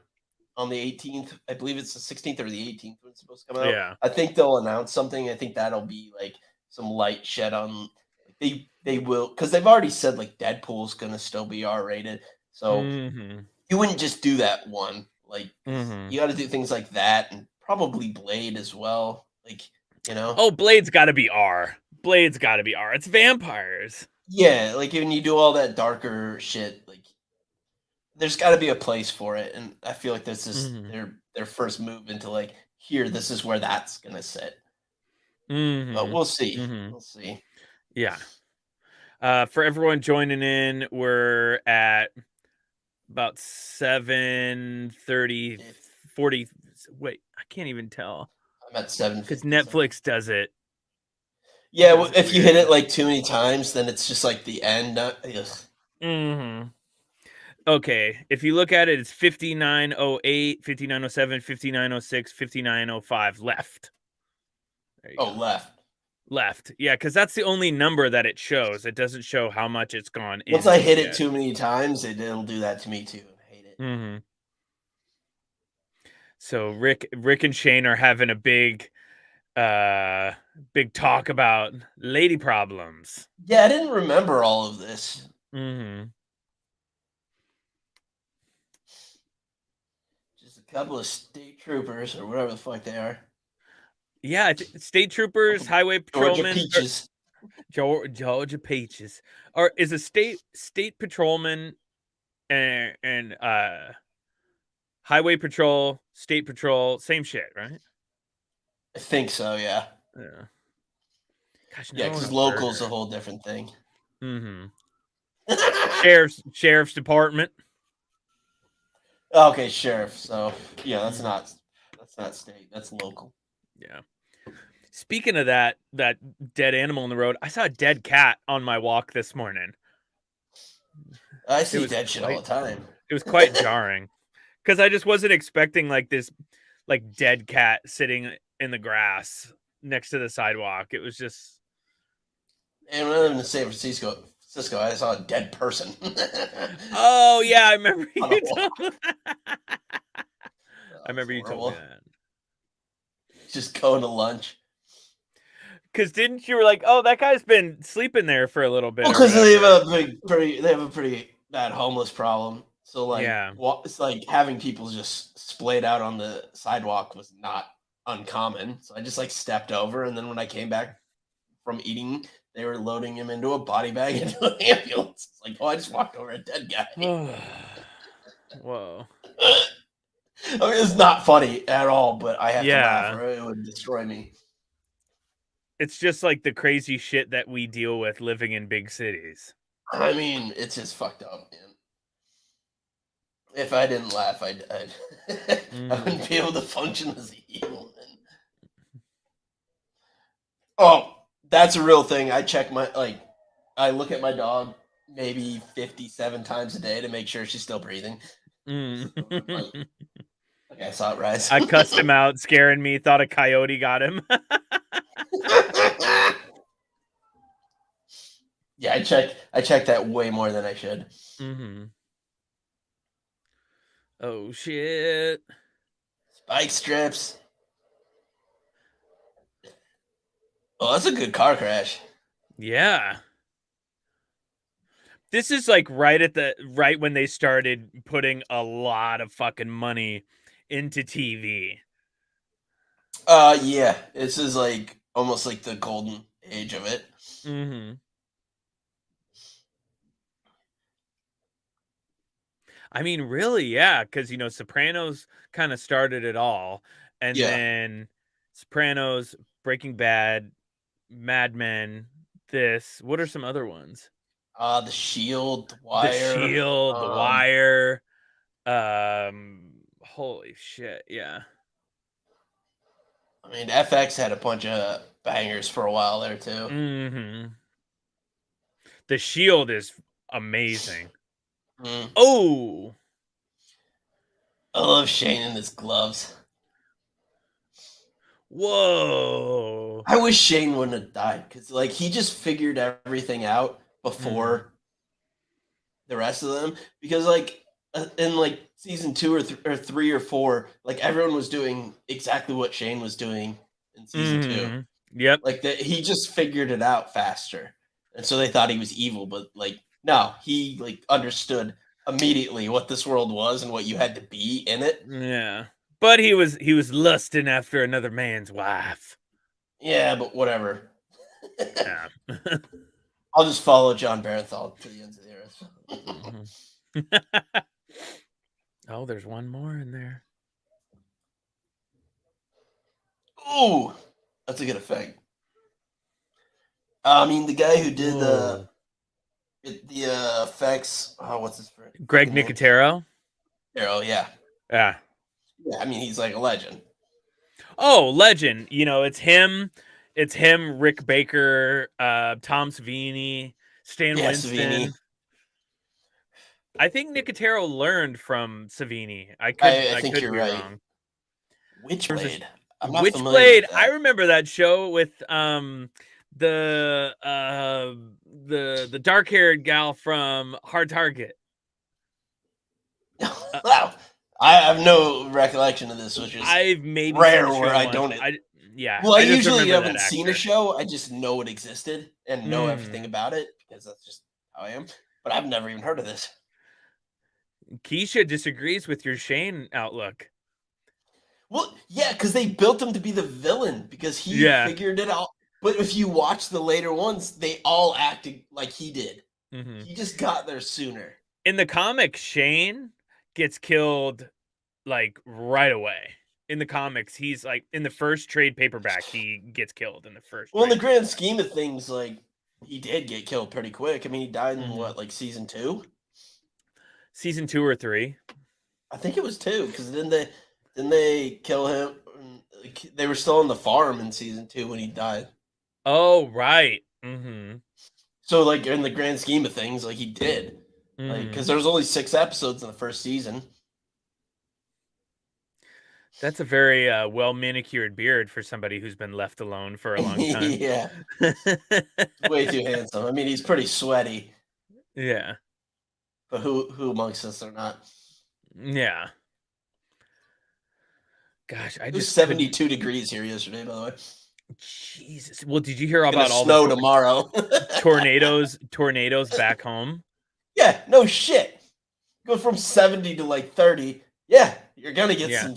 Speaker 1: on the 18th. I believe it's the 16th or the 18th when it's supposed to come out.
Speaker 2: Yeah.
Speaker 1: I think they'll announce something. I think that'll be like some light shed on. They will, because they've already said like Deadpool's gonna still be R-rated. So
Speaker 2: Mhm.
Speaker 1: you wouldn't just do that one. Like 'cause
Speaker 2: Mhm.
Speaker 1: you got to do things like that and probably Blade as well. Like you know.
Speaker 2: Oh, Blade's got to be R. Blade's got to be R. It's vampires.
Speaker 1: Yeah, like when you do all that darker shit, like there's got to be a place for it, and I feel like this is
Speaker 2: Mhm.
Speaker 1: their first move into like here. This is where that's gonna sit, but
Speaker 2: Mhm.
Speaker 1: we'll see.
Speaker 2: Mhm.
Speaker 1: We'll see.
Speaker 2: Yeah. For everyone joining in, we're at about 7:30,
Speaker 1: If
Speaker 2: 40. Wait, I can't even tell
Speaker 1: I'm at
Speaker 2: because
Speaker 1: 7:50 something.
Speaker 2: Netflix does it.
Speaker 1: Yeah,
Speaker 2: Does it
Speaker 1: if you hit
Speaker 2: weird.
Speaker 1: it like too many times, then it's just like the end. Ugh.
Speaker 2: Mm-hmm. Okay, if you look at it, it's 59:08, 59:07, 59:06, 59:05 left. There you
Speaker 1: Oh,
Speaker 2: go.
Speaker 1: left.
Speaker 2: Left. Yeah, because that's the only number that it shows. It doesn't show how much it's gone
Speaker 1: Once I
Speaker 2: into
Speaker 1: hit it
Speaker 2: yet.
Speaker 1: too many times, it'll do that to me too. I hate it.
Speaker 2: Mm-hmm. So Rick and Shane are having a big talk about lady problems.
Speaker 1: Yeah, I didn't remember all of this.
Speaker 2: Mm-hmm.
Speaker 1: Just a couple of state troopers or whatever the fuck they are.
Speaker 2: Yeah, state troopers, highway
Speaker 1: Georgia
Speaker 2: patrolmen, or
Speaker 1: peaches.
Speaker 2: Georgia peaches, or is a state patrolman and highway patrol, state patrol, same shit, right?
Speaker 1: I think so. Yeah.
Speaker 2: Yeah. Gosh, now
Speaker 1: Yeah,
Speaker 2: I want
Speaker 1: because
Speaker 2: a
Speaker 1: local's a
Speaker 2: burger.
Speaker 1: whole different thing.
Speaker 2: Mm-hmm. Sheriff's department.
Speaker 1: Okay, sheriff. So yeah,
Speaker 2: Mhm.
Speaker 1: that's not state. That's local.
Speaker 2: Yeah. Speaking of that dead animal in the road, I saw a dead cat on my walk this morning.
Speaker 1: I
Speaker 2: It
Speaker 1: see
Speaker 2: was
Speaker 1: dead shit all
Speaker 2: quite
Speaker 1: the time.
Speaker 2: jarring because I just wasn't expecting like this like dead cat sitting in the grass next to the sidewalk. It was just
Speaker 1: And when I lived in San Francisco, I saw a dead person.
Speaker 2: oh yeah, I remember
Speaker 1: On a
Speaker 2: you
Speaker 1: walk.
Speaker 2: told I
Speaker 1: That was
Speaker 2: remember you told me
Speaker 1: horrible.
Speaker 2: that.
Speaker 1: Just going to lunch.
Speaker 2: Cause didn't you were like, oh, that guy's been sleeping there for a little bit
Speaker 1: Well,
Speaker 2: or
Speaker 1: because they
Speaker 2: whatever.
Speaker 1: have they have a pretty bad homeless problem. So like,
Speaker 2: Yeah.
Speaker 1: it's like having people just splayed out on the sidewalk was not uncommon. So I just like stepped over, and then when I came back from eating, they were loading him into a body bag into an ambulance. It's like, oh, I just walked over a dead guy.
Speaker 2: Whoa.
Speaker 1: I mean, it's not funny at all, but I have to laugh
Speaker 2: Yeah.
Speaker 1: or it would destroy me.
Speaker 2: It's just like the crazy shit that we deal with living in big cities.
Speaker 1: I mean, it's just fucked up, man. If I didn't laugh, I
Speaker 2: Mhm.
Speaker 1: wouldn't be able to function as a human. Oh, that's a real thing. I look at my dog maybe 57 times a day to make sure she's still breathing.
Speaker 2: Mm.
Speaker 1: Okay, I saw it rise.
Speaker 2: I cussed him out, scaring me. Thought a coyote got him.
Speaker 1: Yeah, I checked that way more than I should.
Speaker 2: Mm-hmm. Oh shit!
Speaker 1: Spike strips. Oh, that's a good car crash.
Speaker 2: Yeah. This is like right when they started putting a lot of fucking money into TV.
Speaker 1: Yeah, this is like almost like the golden age of it.
Speaker 2: Mm-hmm. I mean, really, yeah, because Sopranos kind of started it all, and
Speaker 1: Yeah.
Speaker 2: then Sopranos, Breaking Bad, Mad Men. This. What are some other ones?
Speaker 1: The Shield, The
Speaker 2: The
Speaker 1: Wire.
Speaker 2: Shield, The Wire. Holy shit, yeah.
Speaker 1: I mean, FX had a bunch of bangers for a while there too.
Speaker 2: Mm-hmm. The Shield is amazing.
Speaker 1: Mm.
Speaker 2: Oh,
Speaker 1: I love Shane in his gloves.
Speaker 2: whoa.
Speaker 1: I wish Shane wouldn't have died because, like, he just figured everything out before the rest of them. Because, like, in like season 2 or 3 or 4, like everyone was doing exactly what Shane was doing in season 2.
Speaker 2: Yep.
Speaker 1: Like that, he just figured it out faster, and so they thought he was evil. But like, no, he like understood immediately what this world was and what you had to be in it.
Speaker 2: Yeah. But he was lusting after another man's wife.
Speaker 1: Yeah, but whatever.
Speaker 2: Yeah.
Speaker 1: I'll just follow John Barenthal to the ends of the earth.
Speaker 2: Oh, there's one more in there.
Speaker 1: Ooh, that's a good effect. I mean, the guy who did
Speaker 2: Whoa.
Speaker 1: the effects. Oh, what's his friend?
Speaker 2: Greg Nicotero?
Speaker 1: Oh, yeah.
Speaker 2: Yeah.
Speaker 1: Yeah, I mean, he's like a legend.
Speaker 2: Oh, legend. It's him. It's him, Rick Baker, Tom Savini, Stan Winston.
Speaker 1: Savini.
Speaker 2: I think Nicotero learned from Savini. I
Speaker 1: think
Speaker 2: could
Speaker 1: you're
Speaker 2: be
Speaker 1: right.
Speaker 2: wrong.
Speaker 1: Witchblade.
Speaker 2: Witchblade. I remember that show with the dark-haired gal from Hard Target.
Speaker 1: Wow. I have no recollection of this, which is
Speaker 2: I've maybe
Speaker 1: rare
Speaker 2: seen the show
Speaker 1: where I
Speaker 2: once.
Speaker 1: don't.
Speaker 2: Well,
Speaker 1: I
Speaker 2: just
Speaker 1: usually
Speaker 2: remember
Speaker 1: haven't
Speaker 2: that
Speaker 1: seen a
Speaker 2: actor.
Speaker 1: show. I just know it existed and know everything about it because that's just how I am. But I've never even heard of this.
Speaker 2: Keisha disagrees with your Shane outlook.
Speaker 1: Well, yeah, because they built him to be the villain because he figured it out. But if you watch the later ones, they all acted like he did. He just got there sooner.
Speaker 2: In the comic, Shane gets killed like right away. In the comics, he's like in the first trade paperback, he gets killed in the first.
Speaker 1: Well, in the grand scheme of things, like he did get killed pretty quick. I mean, he died in what, like season 2?
Speaker 2: Season 2 or 3?
Speaker 1: I think it was 2 because didn't they kill him? They were still on the farm in season 2 when he died.
Speaker 2: Oh, right.
Speaker 1: So, like in the grand scheme of things, like he did, like because there was only 6 episodes in the first season.
Speaker 2: That's a very well manicured beard for somebody who's been left alone for a long time.
Speaker 1: Yeah, way too handsome. I mean, he's pretty sweaty.
Speaker 2: Yeah,
Speaker 1: but who amongst us are not?
Speaker 2: Yeah. Gosh, I just
Speaker 1: 72 degrees here yesterday, by the way.
Speaker 2: Jesus. Well, did you hear about all
Speaker 1: snow
Speaker 2: the
Speaker 1: tomorrow?
Speaker 2: tornadoes back home?
Speaker 1: Yeah, no shit. Go from 70 to like 30. Yeah, you're gonna get some.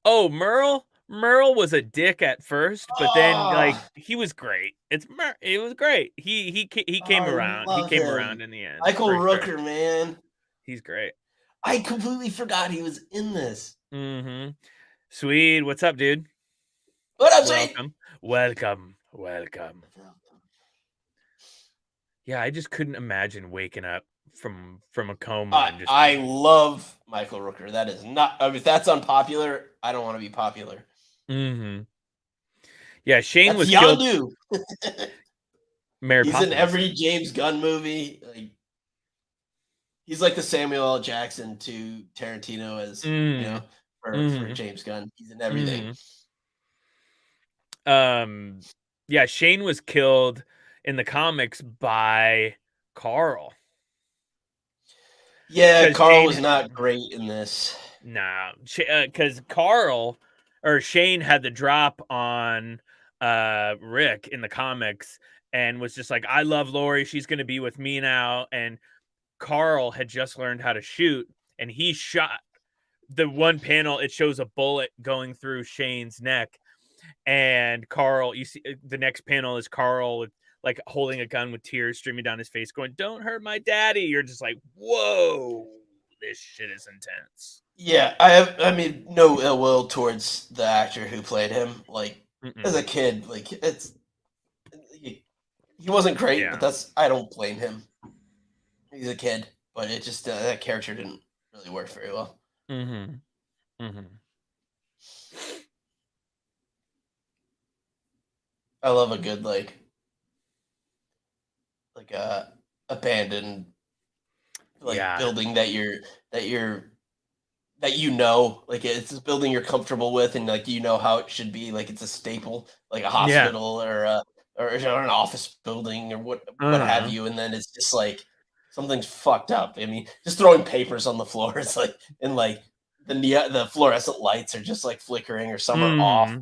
Speaker 2: Oh, Merle was a dick at first, but then like he was great. It was great. He came around. He came around in the end.
Speaker 1: Michael Rooker, man.
Speaker 2: He's great.
Speaker 1: I completely forgot he was in this.
Speaker 2: Sweet. What's up, dude?
Speaker 1: What up, Sweet?
Speaker 2: Welcome. Yeah, I just couldn't imagine waking up from a coma. And just...
Speaker 1: I love Michael Rooker. That is not. I mean, if that's unpopular, I don't want to be popular.
Speaker 2: Yeah, Shane was killed.
Speaker 1: Mary He's Poppins. In every James Gunn movie. Like, He's like the Samuel L. Jackson to Tarantino as for James Gunn. He's in everything.
Speaker 2: Yeah, Shane was killed in the comics by Carl.
Speaker 1: Yeah,
Speaker 2: 'Cause
Speaker 1: Carl
Speaker 2: Shane-
Speaker 1: was not great in this.
Speaker 2: Nah, because Shane had the drop on Rick in the comics and was just like, I love Lori, she's gonna be with me now. And Carl had just learned how to shoot, and he shot the one panel. It shows a bullet going through Shane's neck, and Carl, you see the next panel is Carl with like holding a gun with tears streaming down his face, going, "Don't hurt my daddy." You're just like, whoa, this shit is intense.
Speaker 1: Yeah, I mean, no ill will towards the actor who played him. Like as a kid, like he wasn't great,
Speaker 2: Yeah.
Speaker 1: but I don't blame him. He's a kid, but it just that character didn't really work very well. I love a good like abandoned building that like it's a building you're comfortable with and like how it should be, like it's a staple, like a hospital or an office building or what have you, and then it's just like something's fucked up. I mean, just throwing papers on the floor, it's like, and like the fluorescent lights are just like flickering or some are off.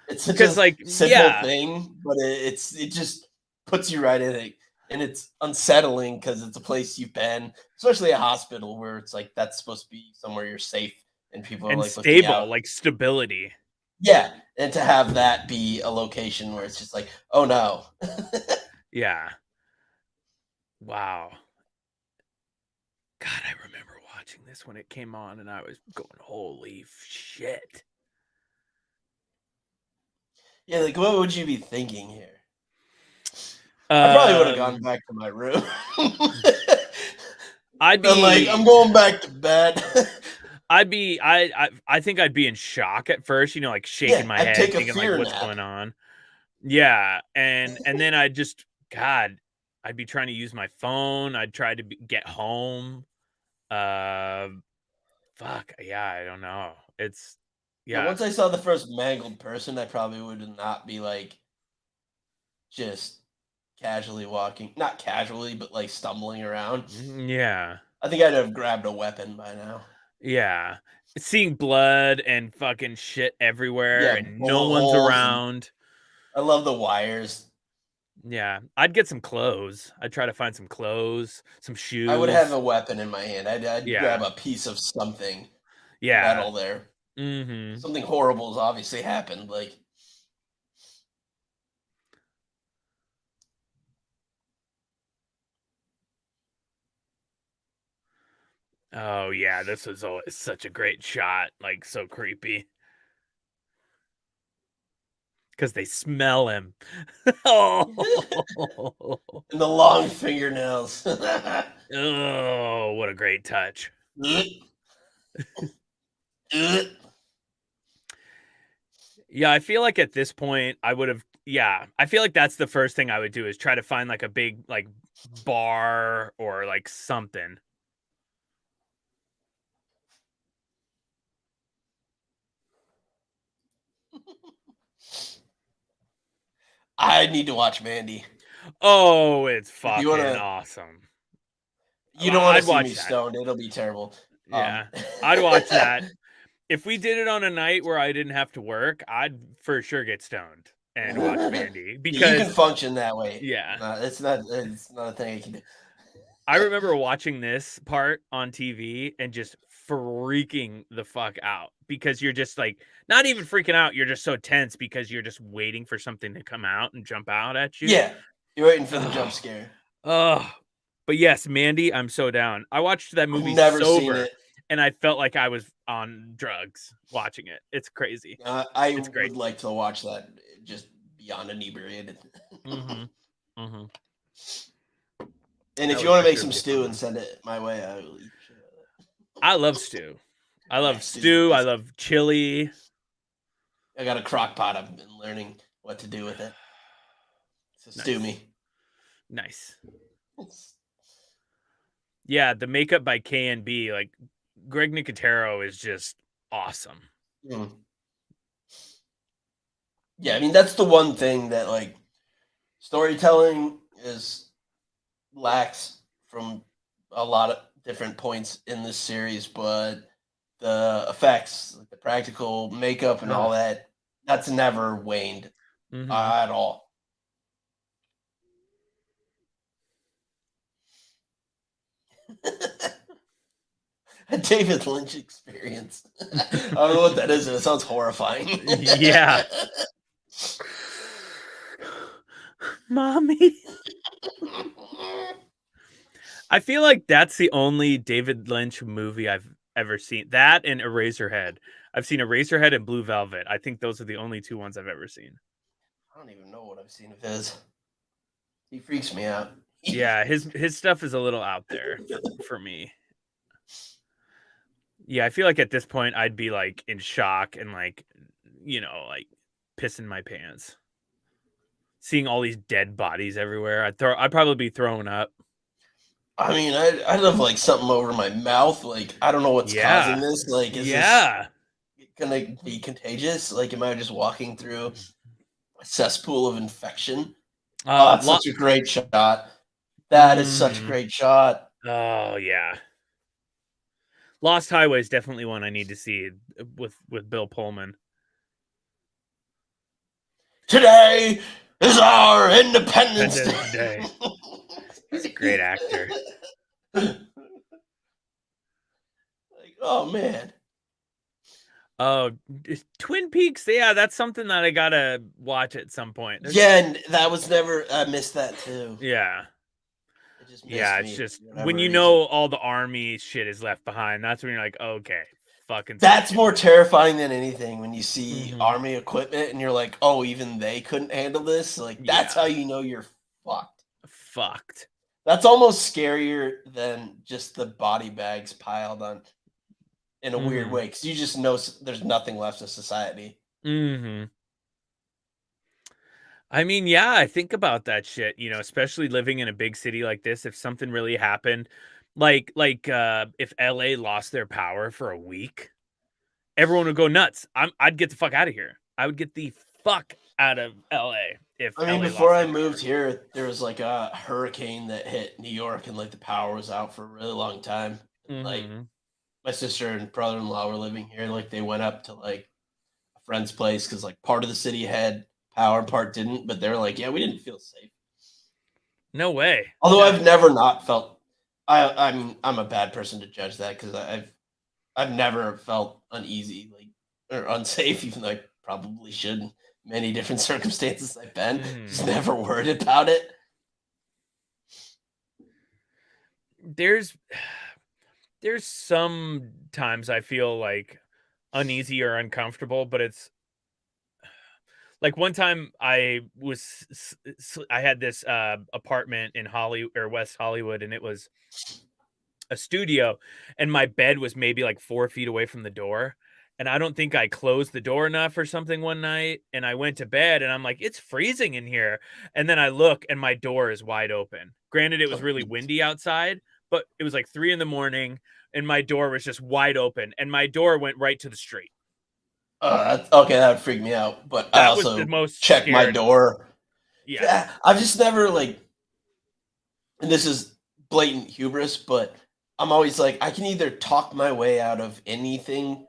Speaker 1: It's such a simple thing, but it just puts you right in it. And it's unsettling because it's a place you've been, especially a hospital where it's like that's supposed to be somewhere you're safe and people are
Speaker 2: and
Speaker 1: like
Speaker 2: stable, like stability.
Speaker 1: Yeah, and to have that be a location where it's just like, oh no.
Speaker 2: Yeah. Wow. God, I remember watching this when it came on, and I was going, "Holy shit!"
Speaker 1: Yeah, like what would you be thinking here? I probably would have gone back to my room.
Speaker 2: I'd be
Speaker 1: like, I'm going back to bed.
Speaker 2: I think I'd be in shock at first, like shaking my head, thinking like, what's going on? Yeah, and then I'd be trying to use my phone. I'd try to get home. Fuck yeah, I don't know. It's
Speaker 1: Once I saw the first mangled person, I probably would not be like just casually walking, not casually, but like stumbling around.
Speaker 2: Yeah,
Speaker 1: I think I'd have grabbed a weapon by now.
Speaker 2: Yeah, seeing blood and fucking shit everywhere, and no one's around.
Speaker 1: I love the wires.
Speaker 2: Yeah, I'd get some clothes. I'd try to find some clothes, some shoes.
Speaker 1: I would have a weapon in my hand. I'd grab a piece of something. Metal there. Something horrible has obviously happened. Like,
Speaker 2: oh yeah, this was always such a great shot. Like, so creepy. Because they smell him.
Speaker 1: Oh, and the long fingernails.
Speaker 2: Oh, what a great touch. Yeah, I feel like at this point I would have. Yeah, I feel like that's the first thing I would do is try to find like a big like bar or like something.
Speaker 1: I need to watch Mandy.
Speaker 2: Oh, it's fucking awesome.
Speaker 1: You don't want to see me stoned. It'll be terrible.
Speaker 2: Yeah, I'd watch that. If we did it on a night where I didn't have to work, I'd for sure get stoned and watch Mandy because
Speaker 1: you can function that way.
Speaker 2: Yeah,
Speaker 1: it's not a thing I can do.
Speaker 2: I remember watching this part on TV and just freaking the fuck out because you're just like not even freaking out. You're just so tense because you're just waiting for something to come out and jump out at you.
Speaker 1: Yeah, you're waiting for the jump scare.
Speaker 2: But yes, Mandy, I'm so down. I watched that movie sober, and I felt like I was on drugs watching it. It's crazy.
Speaker 1: It's great. Would like to watch that just beyond inebriated.
Speaker 2: And
Speaker 1: if you want to make some stew and send it my way, I will eat shit out of it.
Speaker 2: I love stew. I love stew. I love chili.
Speaker 1: I got a crock pot. I've been learning what to do with it. So stew me.
Speaker 2: Nice. Yeah, the makeup by K&B, like Greg Nicotero is just awesome.
Speaker 1: Mm. Yeah, I mean that's the one thing that like storytelling is lacks from a lot of different points in this series, but the effects, like the practical makeup and all
Speaker 2: Ugh.
Speaker 1: that, that's never waned
Speaker 2: Mhm.
Speaker 1: at all. A David Lynch experience. I don't know what that is, and it sounds horrifying.
Speaker 2: Yeah. Mommy. I feel like that's the only David Lynch movie I've ever seen. That and Eraserhead. I've seen Eraserhead and Blue Velvet. I think those are the only two ones I've ever seen.
Speaker 1: I don't even know what I've seen of his. He freaks me out.
Speaker 2: Yeah, his stuff is a little out there for me. Yeah, I feel like at this point I'd be like in shock and like, like pissing my pants. Seeing all these dead bodies everywhere. I'd probably be throwing up.
Speaker 1: I mean, I'd have like something over my mouth. Like, I don't know what's causing
Speaker 2: Yeah.
Speaker 1: this. Like, is this
Speaker 2: Yeah.
Speaker 1: gonna be contagious? Like, am I just walking through a cesspool of infection? Oh, that's
Speaker 2: Lo-
Speaker 1: such a great shot. That is such a
Speaker 2: Mhm.
Speaker 1: great shot.
Speaker 2: Oh yeah. Lost Highway is definitely one I need to see with Bill Pullman.
Speaker 1: Today is our Independence
Speaker 2: Independence
Speaker 1: Day.
Speaker 2: Day. He's a great actor.
Speaker 1: Like, oh man.
Speaker 2: Oh, Twin Peaks. Yeah, that's something that I gotta watch at some point.
Speaker 1: Yeah, and that was never. I missed that too.
Speaker 2: Yeah.
Speaker 1: It just
Speaker 2: Yeah,
Speaker 1: missed
Speaker 2: it's
Speaker 1: me
Speaker 2: just
Speaker 1: for
Speaker 2: when
Speaker 1: whatever
Speaker 2: you
Speaker 1: reason.
Speaker 2: know all the army shit is left behind, that's when you're like, okay, fucking
Speaker 1: That's
Speaker 2: suck
Speaker 1: more terrifying than anything when you
Speaker 2: it.
Speaker 1: see
Speaker 2: Mhm.
Speaker 1: army equipment and you're like, oh, even they couldn't handle this. Like that's how
Speaker 2: Yeah,
Speaker 1: you know you're fucked.
Speaker 2: fucked.
Speaker 1: That's almost scarier than just the body bags piled on in a weird
Speaker 2: Mhm.
Speaker 1: way because you just know there's nothing left of society.
Speaker 2: Mhm. I mean, yeah, I think about that shit, especially living in a big city like this, if something really happened, if LA lost their power for a week, everyone would go nuts. I'd get the fuck out of here. I would get the fuck out of LA if
Speaker 1: I mean,
Speaker 2: LA
Speaker 1: before
Speaker 2: lost
Speaker 1: I
Speaker 2: their power.
Speaker 1: moved here, there was like a hurricane that hit New York and like the power was out for a really long time. And like
Speaker 2: Mhm.
Speaker 1: my sister and brother-in-law were living here. Like they went up to like a friend's place because like part of the city had power and part didn't. But they were like, yeah, we didn't feel safe.
Speaker 2: No way.
Speaker 1: Although
Speaker 2: Yeah.
Speaker 1: I've never not felt. I'm a bad person to judge that because I've never felt uneasy like or unsafe, even though I probably should in many different circumstances I've been. Just
Speaker 2: Mhm.
Speaker 1: never worried about it.
Speaker 2: There's there's some times I feel like uneasy or uncomfortable, but it's like one time I had this apartment in Holly or West Hollywood, and it was a studio, and my bed was maybe like 4 feet away from the door. And I don't think I closed the door enough or something one night. And I went to bed and I'm like, it's freezing in here. And then I look and my door is wide open. Granted, it was really windy outside, but it was like 3 in the morning and my door was just wide open. And my door went right to the street.
Speaker 1: Okay, that would freak me out. But I
Speaker 2: That was the
Speaker 1: also
Speaker 2: most
Speaker 1: check my
Speaker 2: scared.
Speaker 1: door.
Speaker 2: Yeah.
Speaker 1: Yeah, I've just never like, and this is blatant hubris, but I'm always like, I can either talk my way out of anything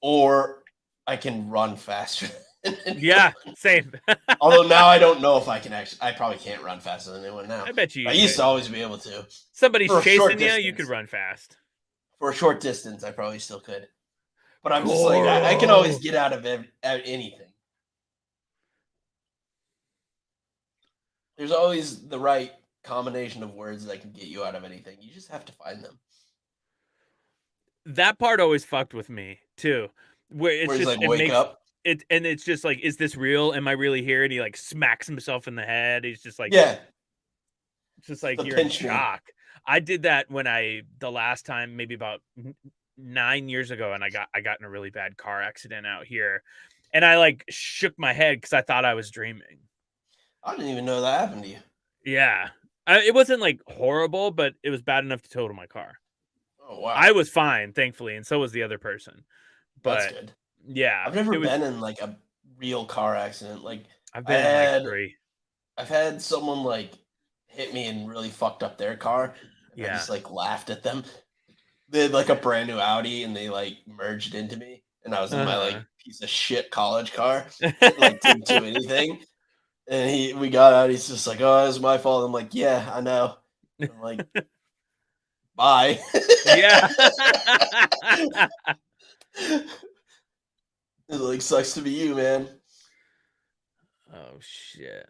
Speaker 1: or I can run faster than
Speaker 2: Yeah.
Speaker 1: anyone.
Speaker 2: Same.
Speaker 1: Although now I don't know if I can actually. I probably can't run faster than anyone now.
Speaker 2: I bet
Speaker 1: I
Speaker 2: you
Speaker 1: used
Speaker 2: could.
Speaker 1: to always be able to
Speaker 2: Somebody's
Speaker 1: for a short
Speaker 2: chasing you, you could
Speaker 1: distance.
Speaker 2: run fast.
Speaker 1: For a short distance, I probably still could. But I'm just like I can always
Speaker 2: Coral.
Speaker 1: get out of anything. There's always the right combination of words that can get you out of anything. You just have to find them.
Speaker 2: That part always fucked with me too, where it's
Speaker 1: Where he's
Speaker 2: just
Speaker 1: like,
Speaker 2: it
Speaker 1: wake
Speaker 2: makes
Speaker 1: up.
Speaker 2: it and it's just like, is this real? Am I really here? And he like smacks himself in the head. He's just like,
Speaker 1: Yeah,
Speaker 2: it's just like
Speaker 1: the
Speaker 2: you're in
Speaker 1: pinch me.
Speaker 2: shock. I did that when the last time, maybe about 9 years ago, and I got in a really bad car accident out here, and I like shook my head because I thought I was dreaming.
Speaker 1: I didn't even know that happened to you.
Speaker 2: Yeah, It wasn't like horrible, but it was bad enough to total my car.
Speaker 1: Oh wow,
Speaker 2: I was fine, thankfully, and so was the other person.
Speaker 1: that's
Speaker 2: But
Speaker 1: good.
Speaker 2: yeah,
Speaker 1: I've never
Speaker 2: it was.
Speaker 1: been in like a real car accident. Like
Speaker 2: I've
Speaker 1: I
Speaker 2: been in like
Speaker 1: had,
Speaker 2: 3.
Speaker 1: I've had someone like hit me and really fucked up their car, and I
Speaker 2: Yeah.
Speaker 1: just like laughed at them. They had like a brand new Audi, and they like merged into me, and I was in my like
Speaker 2: Uh-huh.
Speaker 1: piece of shit college car. It like didn't do anything, and we got out. He's just like, "Oh, it's my fault." I'm like, "Yeah, I know." I'm like, "Bye."
Speaker 2: Yeah.
Speaker 1: It like sucks to be you, man.
Speaker 2: Oh shit.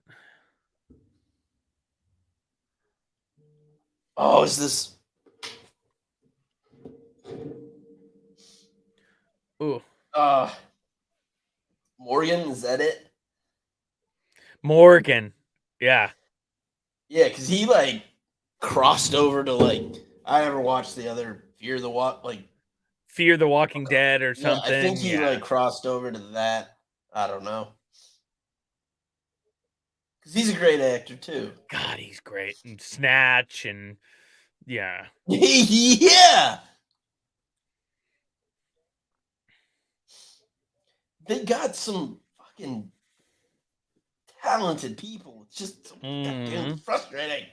Speaker 1: Oh, is this
Speaker 2: Ooh.
Speaker 1: uh Morgan? Is that it?
Speaker 2: Morgan. Yeah.
Speaker 1: Yeah, because he like crossed over to like I never watched the other Fear the What like
Speaker 2: Fear the Walking Dead or
Speaker 1: yeah, I think
Speaker 2: something.
Speaker 1: he
Speaker 2: Yeah.
Speaker 1: like crossed over to that. I don't know. Because he's a great actor too.
Speaker 2: God, he's great. And Snatch and yeah.
Speaker 1: Yeah. They got some fucking talented people. It's just so goddamn
Speaker 2: Mhm.
Speaker 1: frustrating.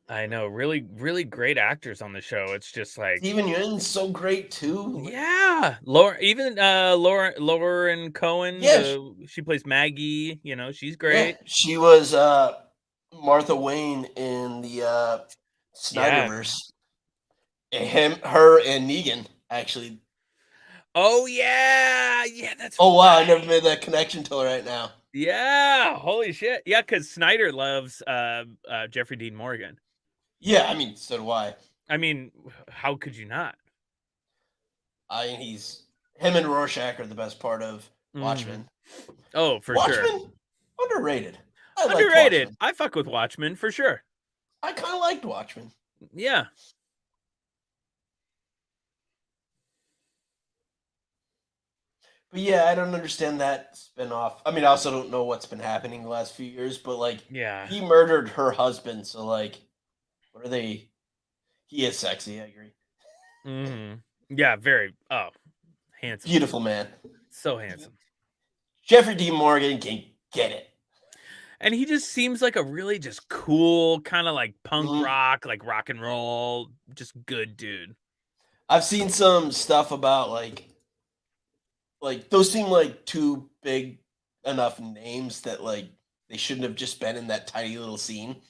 Speaker 2: I know. Really, really great actors on the show. It's just like
Speaker 1: Steven Yeun's so great too. Like,
Speaker 2: yeah. Lauren Cohen,
Speaker 1: yeah,
Speaker 2: she plays Maggie, she's
Speaker 1: yeah.
Speaker 2: great.
Speaker 1: She was Martha Wayne in the
Speaker 2: Yeah.
Speaker 1: Snyderverse. Her, and Negan actually.
Speaker 2: Oh yeah. Yeah, that's
Speaker 1: Oh wow, I never
Speaker 2: right.
Speaker 1: made that connection till right now.
Speaker 2: Yeah, holy shit. Yeah, because Snyder loves Jeffrey Dean Morgan.
Speaker 1: Yeah, I mean, so do I.
Speaker 2: I mean, how could you not?
Speaker 1: He's him and Rorschach are the best part of
Speaker 2: Mhm.
Speaker 1: Watchmen.
Speaker 2: Oh, for sure.
Speaker 1: Watchmen underrated. I liked
Speaker 2: Underrated.
Speaker 1: Watchmen.
Speaker 2: I fuck with Watchmen for sure.
Speaker 1: I kind of liked Watchmen.
Speaker 2: Yeah.
Speaker 1: But yeah, I don't understand that spinoff. I mean, I also don't know what's been happening the last few years, but like
Speaker 2: Yeah.
Speaker 1: he murdered her husband, so like what are they? He is sexy, I agree.
Speaker 2: Yeah, very handsome.
Speaker 1: Beautiful man.
Speaker 2: So handsome.
Speaker 1: Jeffrey D. Morgan can get it.
Speaker 2: And he just seems like a really just cool, kind of like punk
Speaker 1: Mhm.
Speaker 2: rock, like rock and roll, just good dude.
Speaker 1: I've seen some stuff about like those seem like two big enough names that like they shouldn't have just been in that tiny little scene.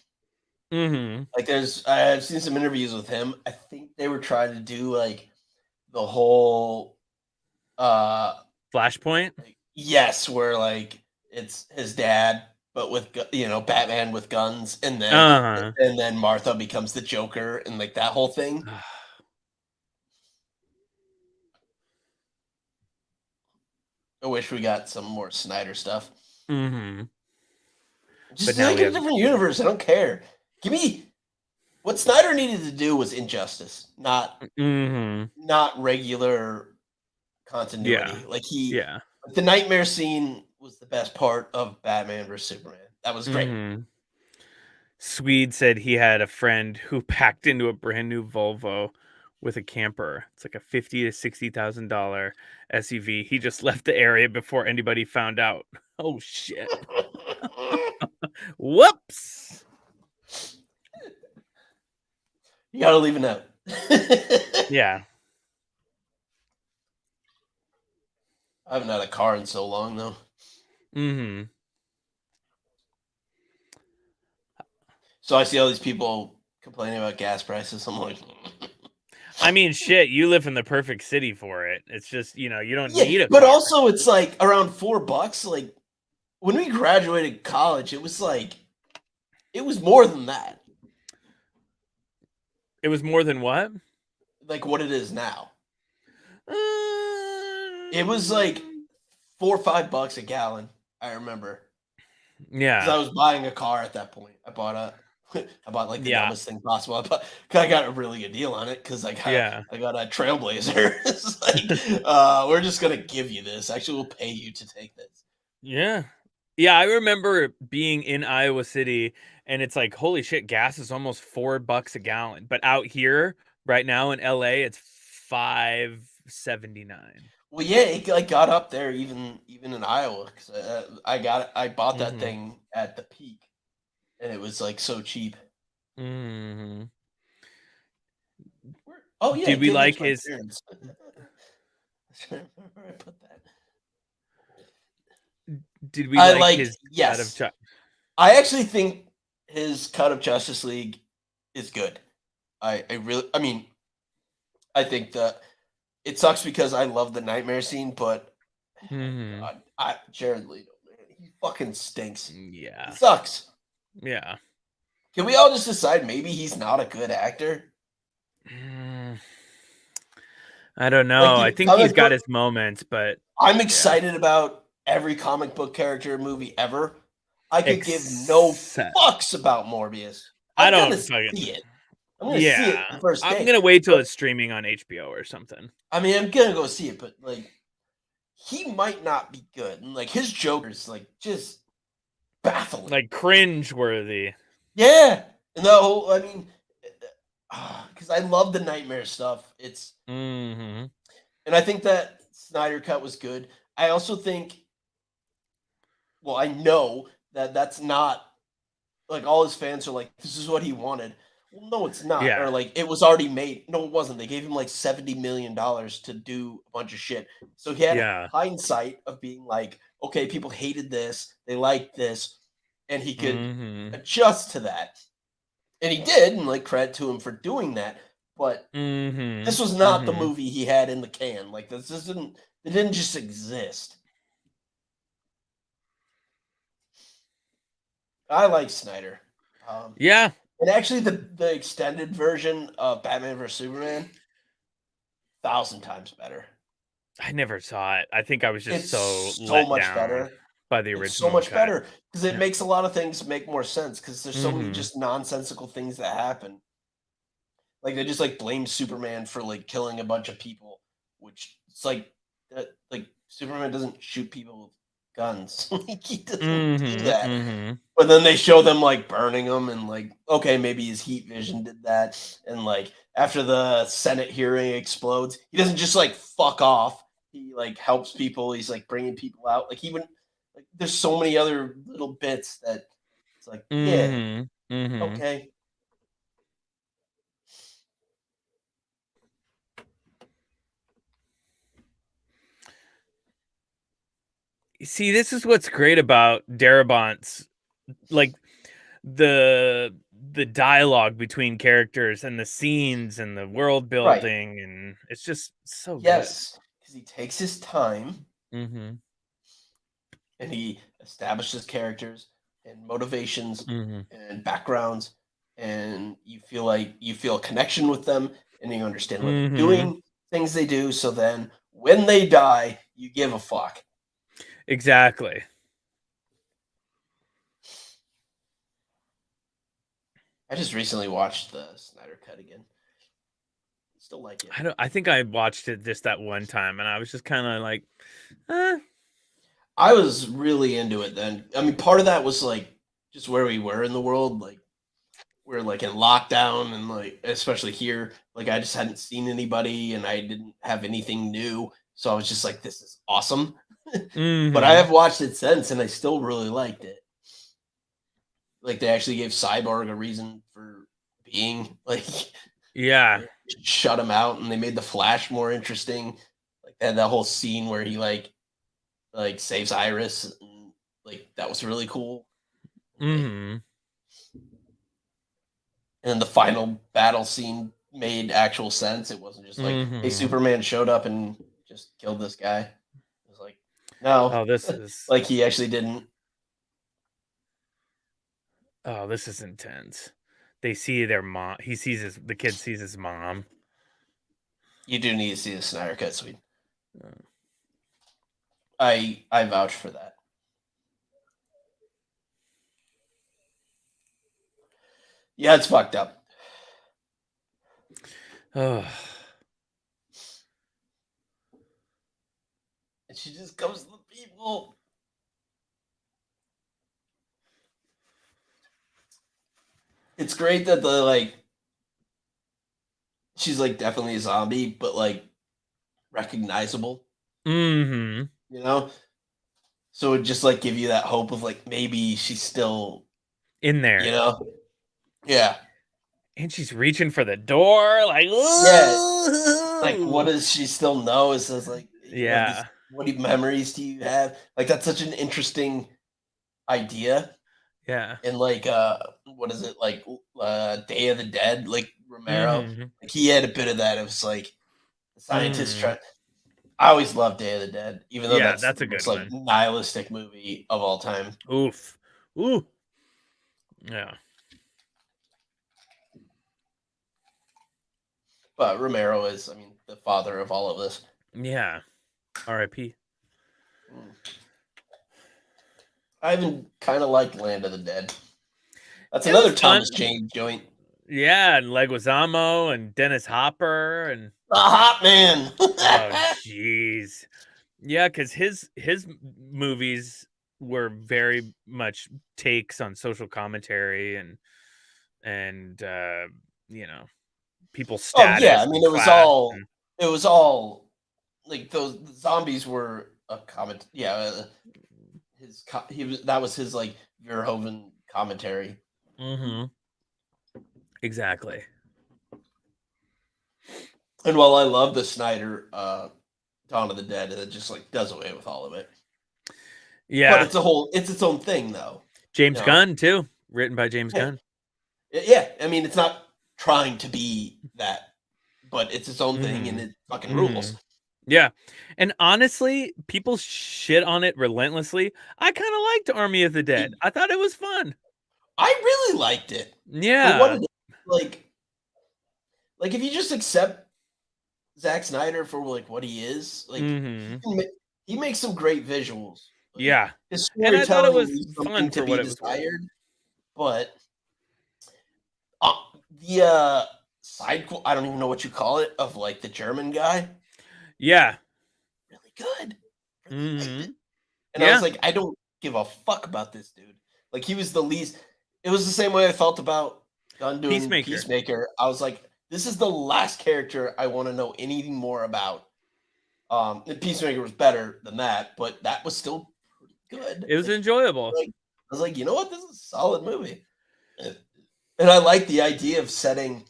Speaker 2: Mm-hmm.
Speaker 1: Like I've seen some interviews with him. I think they were trying to do like the whole
Speaker 2: Flashpoint?
Speaker 1: yes, where like it's his dad but with Batman with guns,
Speaker 2: Uh-huh.
Speaker 1: and then Martha becomes the Joker and like that whole thing. I wish we got some more Snyder stuff.
Speaker 2: Mm-hmm.
Speaker 1: Just
Speaker 2: But now
Speaker 1: make
Speaker 2: we
Speaker 1: it a
Speaker 2: have
Speaker 1: different universe. I don't care. Give me what Snyder needed to do was injustice,
Speaker 2: mm-hmm.
Speaker 1: not regular
Speaker 2: Yeah.
Speaker 1: continuity. Like
Speaker 2: Yeah.
Speaker 1: the nightmare scene was the best part of Batman vs Superman. That was great.
Speaker 2: Mm-hmm. Swede said he had a friend who packed into a brand new Volvo with a camper. It's like a $50,000 to $60,000 SUV. He just left the area before anybody found out. Oh shit. Whoops.
Speaker 1: You gotta leave a note.
Speaker 2: Yeah.
Speaker 1: I haven't had a car in so long though.
Speaker 2: Mm-hmm.
Speaker 1: So I see all these people complaining about gas prices. I'm like,
Speaker 2: I mean, shit, you live in the perfect city for it. It's just, you don't
Speaker 1: yeah,
Speaker 2: need a
Speaker 1: but
Speaker 2: car.
Speaker 1: also it's like around $4. Like when we graduated college, it was more than that.
Speaker 2: It was more than what?
Speaker 1: Like what it is now.
Speaker 2: Uh,
Speaker 1: It was like $4 or $5 a gallon. I remember because
Speaker 2: yeah.
Speaker 1: I was buying a car at that point. I bought like the
Speaker 2: Yeah.
Speaker 1: dumbest thing possible. I got a really good deal on it because I
Speaker 2: Yeah.
Speaker 1: got a Trailblazer. It's like we're just gonna give you this. Actually, we'll pay you to take this.
Speaker 2: Yeah. Yeah, I remember being in Iowa City, and it's like, holy shit, gas is almost $4 a gallon. But out here right now in LA, it's $5.79.
Speaker 1: Well, yeah, it like got up there even in Iowa because I bought that
Speaker 2: Mm-hmm.
Speaker 1: thing at the peak, and it was like so cheap.
Speaker 2: Mm-hmm.
Speaker 1: Oh yeah,
Speaker 2: Did
Speaker 1: it
Speaker 2: we
Speaker 1: did go
Speaker 2: like
Speaker 1: to my
Speaker 2: his?
Speaker 1: parents. Where I put that.
Speaker 2: Did we
Speaker 1: I
Speaker 2: like
Speaker 1: like
Speaker 2: his cut of
Speaker 1: yes. I actually think his cut of Justice League is good. I mean, I think that it sucks because I love the nightmare scene, but
Speaker 2: Mm-hmm.
Speaker 1: God, I Jared Leto, man, he fucking stinks. He
Speaker 2: Yeah.
Speaker 1: sucks.
Speaker 2: Yeah.
Speaker 1: Can we all just decide maybe he's not a good actor?
Speaker 2: Mm, I don't
Speaker 1: Like
Speaker 2: know. I
Speaker 1: the
Speaker 2: think he's
Speaker 1: comic
Speaker 2: got
Speaker 1: book,
Speaker 2: his moments, but
Speaker 1: I'm
Speaker 2: yeah.
Speaker 1: excited about every comic book character movie ever. I could give no
Speaker 2: Except
Speaker 1: fucks about Morbius.
Speaker 2: I
Speaker 1: I'm gonna
Speaker 2: don't
Speaker 1: see
Speaker 2: fucking
Speaker 1: it. I'm gonna see it the
Speaker 2: yeah.
Speaker 1: first
Speaker 2: I'm
Speaker 1: day.
Speaker 2: gonna wait till
Speaker 1: But
Speaker 2: it's streaming on HBO or something.
Speaker 1: I mean, I'm gonna go see it, but like, he might not be good. And like, his Joker's like just baffling.
Speaker 2: Like cringe worthy.
Speaker 1: Yeah. No, I mean, because I love the nightmare stuff. It's
Speaker 2: Mm-hmm.
Speaker 1: and I think that Snyder cut was good. I also think, well, I know that that's not like all his fans are like, this is what he wanted. Well, no, it's not.
Speaker 2: Yeah.
Speaker 1: Or like it was already made. No, it wasn't. They gave him like $70 million to do a bunch of shit. So he had
Speaker 2: Yeah.
Speaker 1: hindsight of being like, okay, people hated this, they liked this, and he could
Speaker 2: Mm-hmm.
Speaker 1: adjust to that. And he did, and like credit to him for doing that. But
Speaker 2: Mm-hmm.
Speaker 1: this was not the
Speaker 2: Mm-hmm.
Speaker 1: movie he had in the can. Like this isn't. It didn't just exist. I like Snyder.
Speaker 2: Yeah.
Speaker 1: And actually, the extended version of Batman vs Superman, 1,000 times better.
Speaker 2: I never saw it. I think I was just
Speaker 1: It's
Speaker 2: so
Speaker 1: so
Speaker 2: let
Speaker 1: much
Speaker 2: down
Speaker 1: better.
Speaker 2: by the
Speaker 1: It's so
Speaker 2: original
Speaker 1: much
Speaker 2: cut.
Speaker 1: better because it
Speaker 2: Yeah.
Speaker 1: makes a lot of things make more sense because there's so many
Speaker 2: Mm-hmm.
Speaker 1: just nonsensical things that happen. Like they just like blame Superman for like killing a bunch of people, which it's like that. Like Superman doesn't shoot people with guns. Like, he doesn't do
Speaker 2: Mm-hmm.
Speaker 1: that.
Speaker 2: Mm-hmm.
Speaker 1: But then they show them like burning them and like, okay, maybe his heat vision did that. And like after the Senate hearing explodes, he doesn't just like fuck off. He like helps people. He's like bringing people out. Like even like there's so many other little bits that it's like, yeah,
Speaker 2: Mm-hmm. Mm-hmm.
Speaker 1: okay.
Speaker 2: See, this is what's great about Darabont's like the dialogue between characters and the scenes and the world
Speaker 1: Right.
Speaker 2: building, and it's just so good.
Speaker 1: Yes. Because he takes his time
Speaker 2: Mm-hmm.
Speaker 1: and he establishes characters and motivations
Speaker 2: Mm-hmm.
Speaker 1: and backgrounds, and you feel a connection with them and you understand why they're
Speaker 2: Mm-hmm.
Speaker 1: doing things they do, so then when they die you give a fuck.
Speaker 2: Exactly.
Speaker 1: I just recently watched the Snyder cut again. Still like it.
Speaker 2: I think I watched it just that one time, and I was just kind of like, eh.
Speaker 1: I was really into it then. I mean, part of that was like just where we were in the world. Like we're like in lockdown, and like especially here, like I just hadn't seen anybody and I didn't have anything new. So I was just like, this is awesome. But I
Speaker 2: Mm-hmm.
Speaker 1: have watched it since and I still really liked it. Like they actually gave Cyborg a reason for being like
Speaker 2: Yeah.
Speaker 1: shut him out, and they made the Flash more interesting. Like they had that whole scene where he like saves Iris, and like that was really cool. Like
Speaker 2: Mm-hmm.
Speaker 1: and then the final battle scene made actual sense. It wasn't just like, hey,
Speaker 2: Mm-hmm.
Speaker 1: Superman showed up and just killed this guy. It was like, no,
Speaker 2: Oh, this is
Speaker 1: like he actually didn't.
Speaker 2: oh, this is intense. They see their mom. The kid sees his mom.
Speaker 1: You do need to see the Snyder Cut, sweet.
Speaker 2: Uh,
Speaker 1: I vouch for that. Yeah, it's fucked up.
Speaker 2: Oh,
Speaker 1: And she just comes to the people. it's great that the like she's like definitely a zombie, but like recognizable,
Speaker 2: Mm-hmm.
Speaker 1: you know? So it just like give you that hope of like maybe she's still,
Speaker 2: In
Speaker 1: you
Speaker 2: there.
Speaker 1: know? Yeah.
Speaker 2: And she's reaching for the door, like,
Speaker 1: Yeah. Like what
Speaker 2: ooh.
Speaker 1: does she still know? It says like you have this
Speaker 2: Yeah.
Speaker 1: memories do you have? Like that's such an interesting idea.
Speaker 2: Yeah.
Speaker 1: And like what is it like Day of the Dead, like Romero,
Speaker 2: Mm-hmm.
Speaker 1: like he had a bit of that. It was like the scientists
Speaker 2: Mm.
Speaker 1: try. I always loved Day of the Dead, even though
Speaker 2: Yeah,
Speaker 1: that's
Speaker 2: that's
Speaker 1: the
Speaker 2: a good
Speaker 1: most like
Speaker 2: one.
Speaker 1: nihilistic movie of all time.
Speaker 2: Oof. Ooh. Yeah.
Speaker 1: But Romero is, I mean, the father of all of this.
Speaker 2: Yeah. R.I.P.
Speaker 1: Mm. I even kind of like Land of the Dead. That's
Speaker 2: It was
Speaker 1: another Thomas
Speaker 2: fun.
Speaker 1: Jane joint.
Speaker 2: Yeah, and Leguizamo and Dennis Hopper and
Speaker 1: The Hot Man.
Speaker 2: oh jeez. Yeah, because his movies were very much takes on social commentary and you know, people's
Speaker 1: Oh yeah,
Speaker 2: status
Speaker 1: I mean
Speaker 2: and class. And,
Speaker 1: it was all like those the zombies were a comment. Yeah, he was that was his like Verhoeven commentary.
Speaker 2: mm-hmm. Exactly.
Speaker 1: And while I love the Snyder Dawn of the Dead, it just like does away with all of it. But
Speaker 2: Yeah.
Speaker 1: it's its own thing though. You
Speaker 2: James
Speaker 1: know?
Speaker 2: Gunn too, written by James
Speaker 1: Yeah.
Speaker 2: Gunn.
Speaker 1: Yeah, I mean, it's not trying to be that, but it's its own thing and
Speaker 2: Mm-hmm.
Speaker 1: it fucking
Speaker 2: Mm-hmm.
Speaker 1: rules.
Speaker 2: Yeah. And honestly, people shit on it relentlessly. I kind of liked Army of the Dead. I thought it was fun.
Speaker 1: I really liked it for what
Speaker 2: Yeah.
Speaker 1: it is. Like if you just accept Zack Snyder for like what he is, like
Speaker 2: Mm-hmm.
Speaker 1: he makes some great visuals. Like
Speaker 2: Yeah.
Speaker 1: his
Speaker 2: And I thought it
Speaker 1: storytelling
Speaker 2: was
Speaker 1: leaves
Speaker 2: fun
Speaker 1: something to
Speaker 2: for
Speaker 1: be
Speaker 2: what it was worth.
Speaker 1: desired, but uh, the I don't even know what you call it of like the German guy,
Speaker 2: Yeah.
Speaker 1: really good. Really liked
Speaker 2: Mm-hmm.
Speaker 1: it. And I was
Speaker 2: Yeah.
Speaker 1: like, I don't give a fuck about this dude. Like he was the least. It was the same way I felt about Gunn doing
Speaker 2: Peacemaker.
Speaker 1: Peacemaker. I was like, this is the last character I want to know anything more about. And Peacemaker was better than that, but that was still pretty good.
Speaker 2: It was enjoyable.
Speaker 1: Like I was like, you know what, this is a solid movie. And I like the idea of setting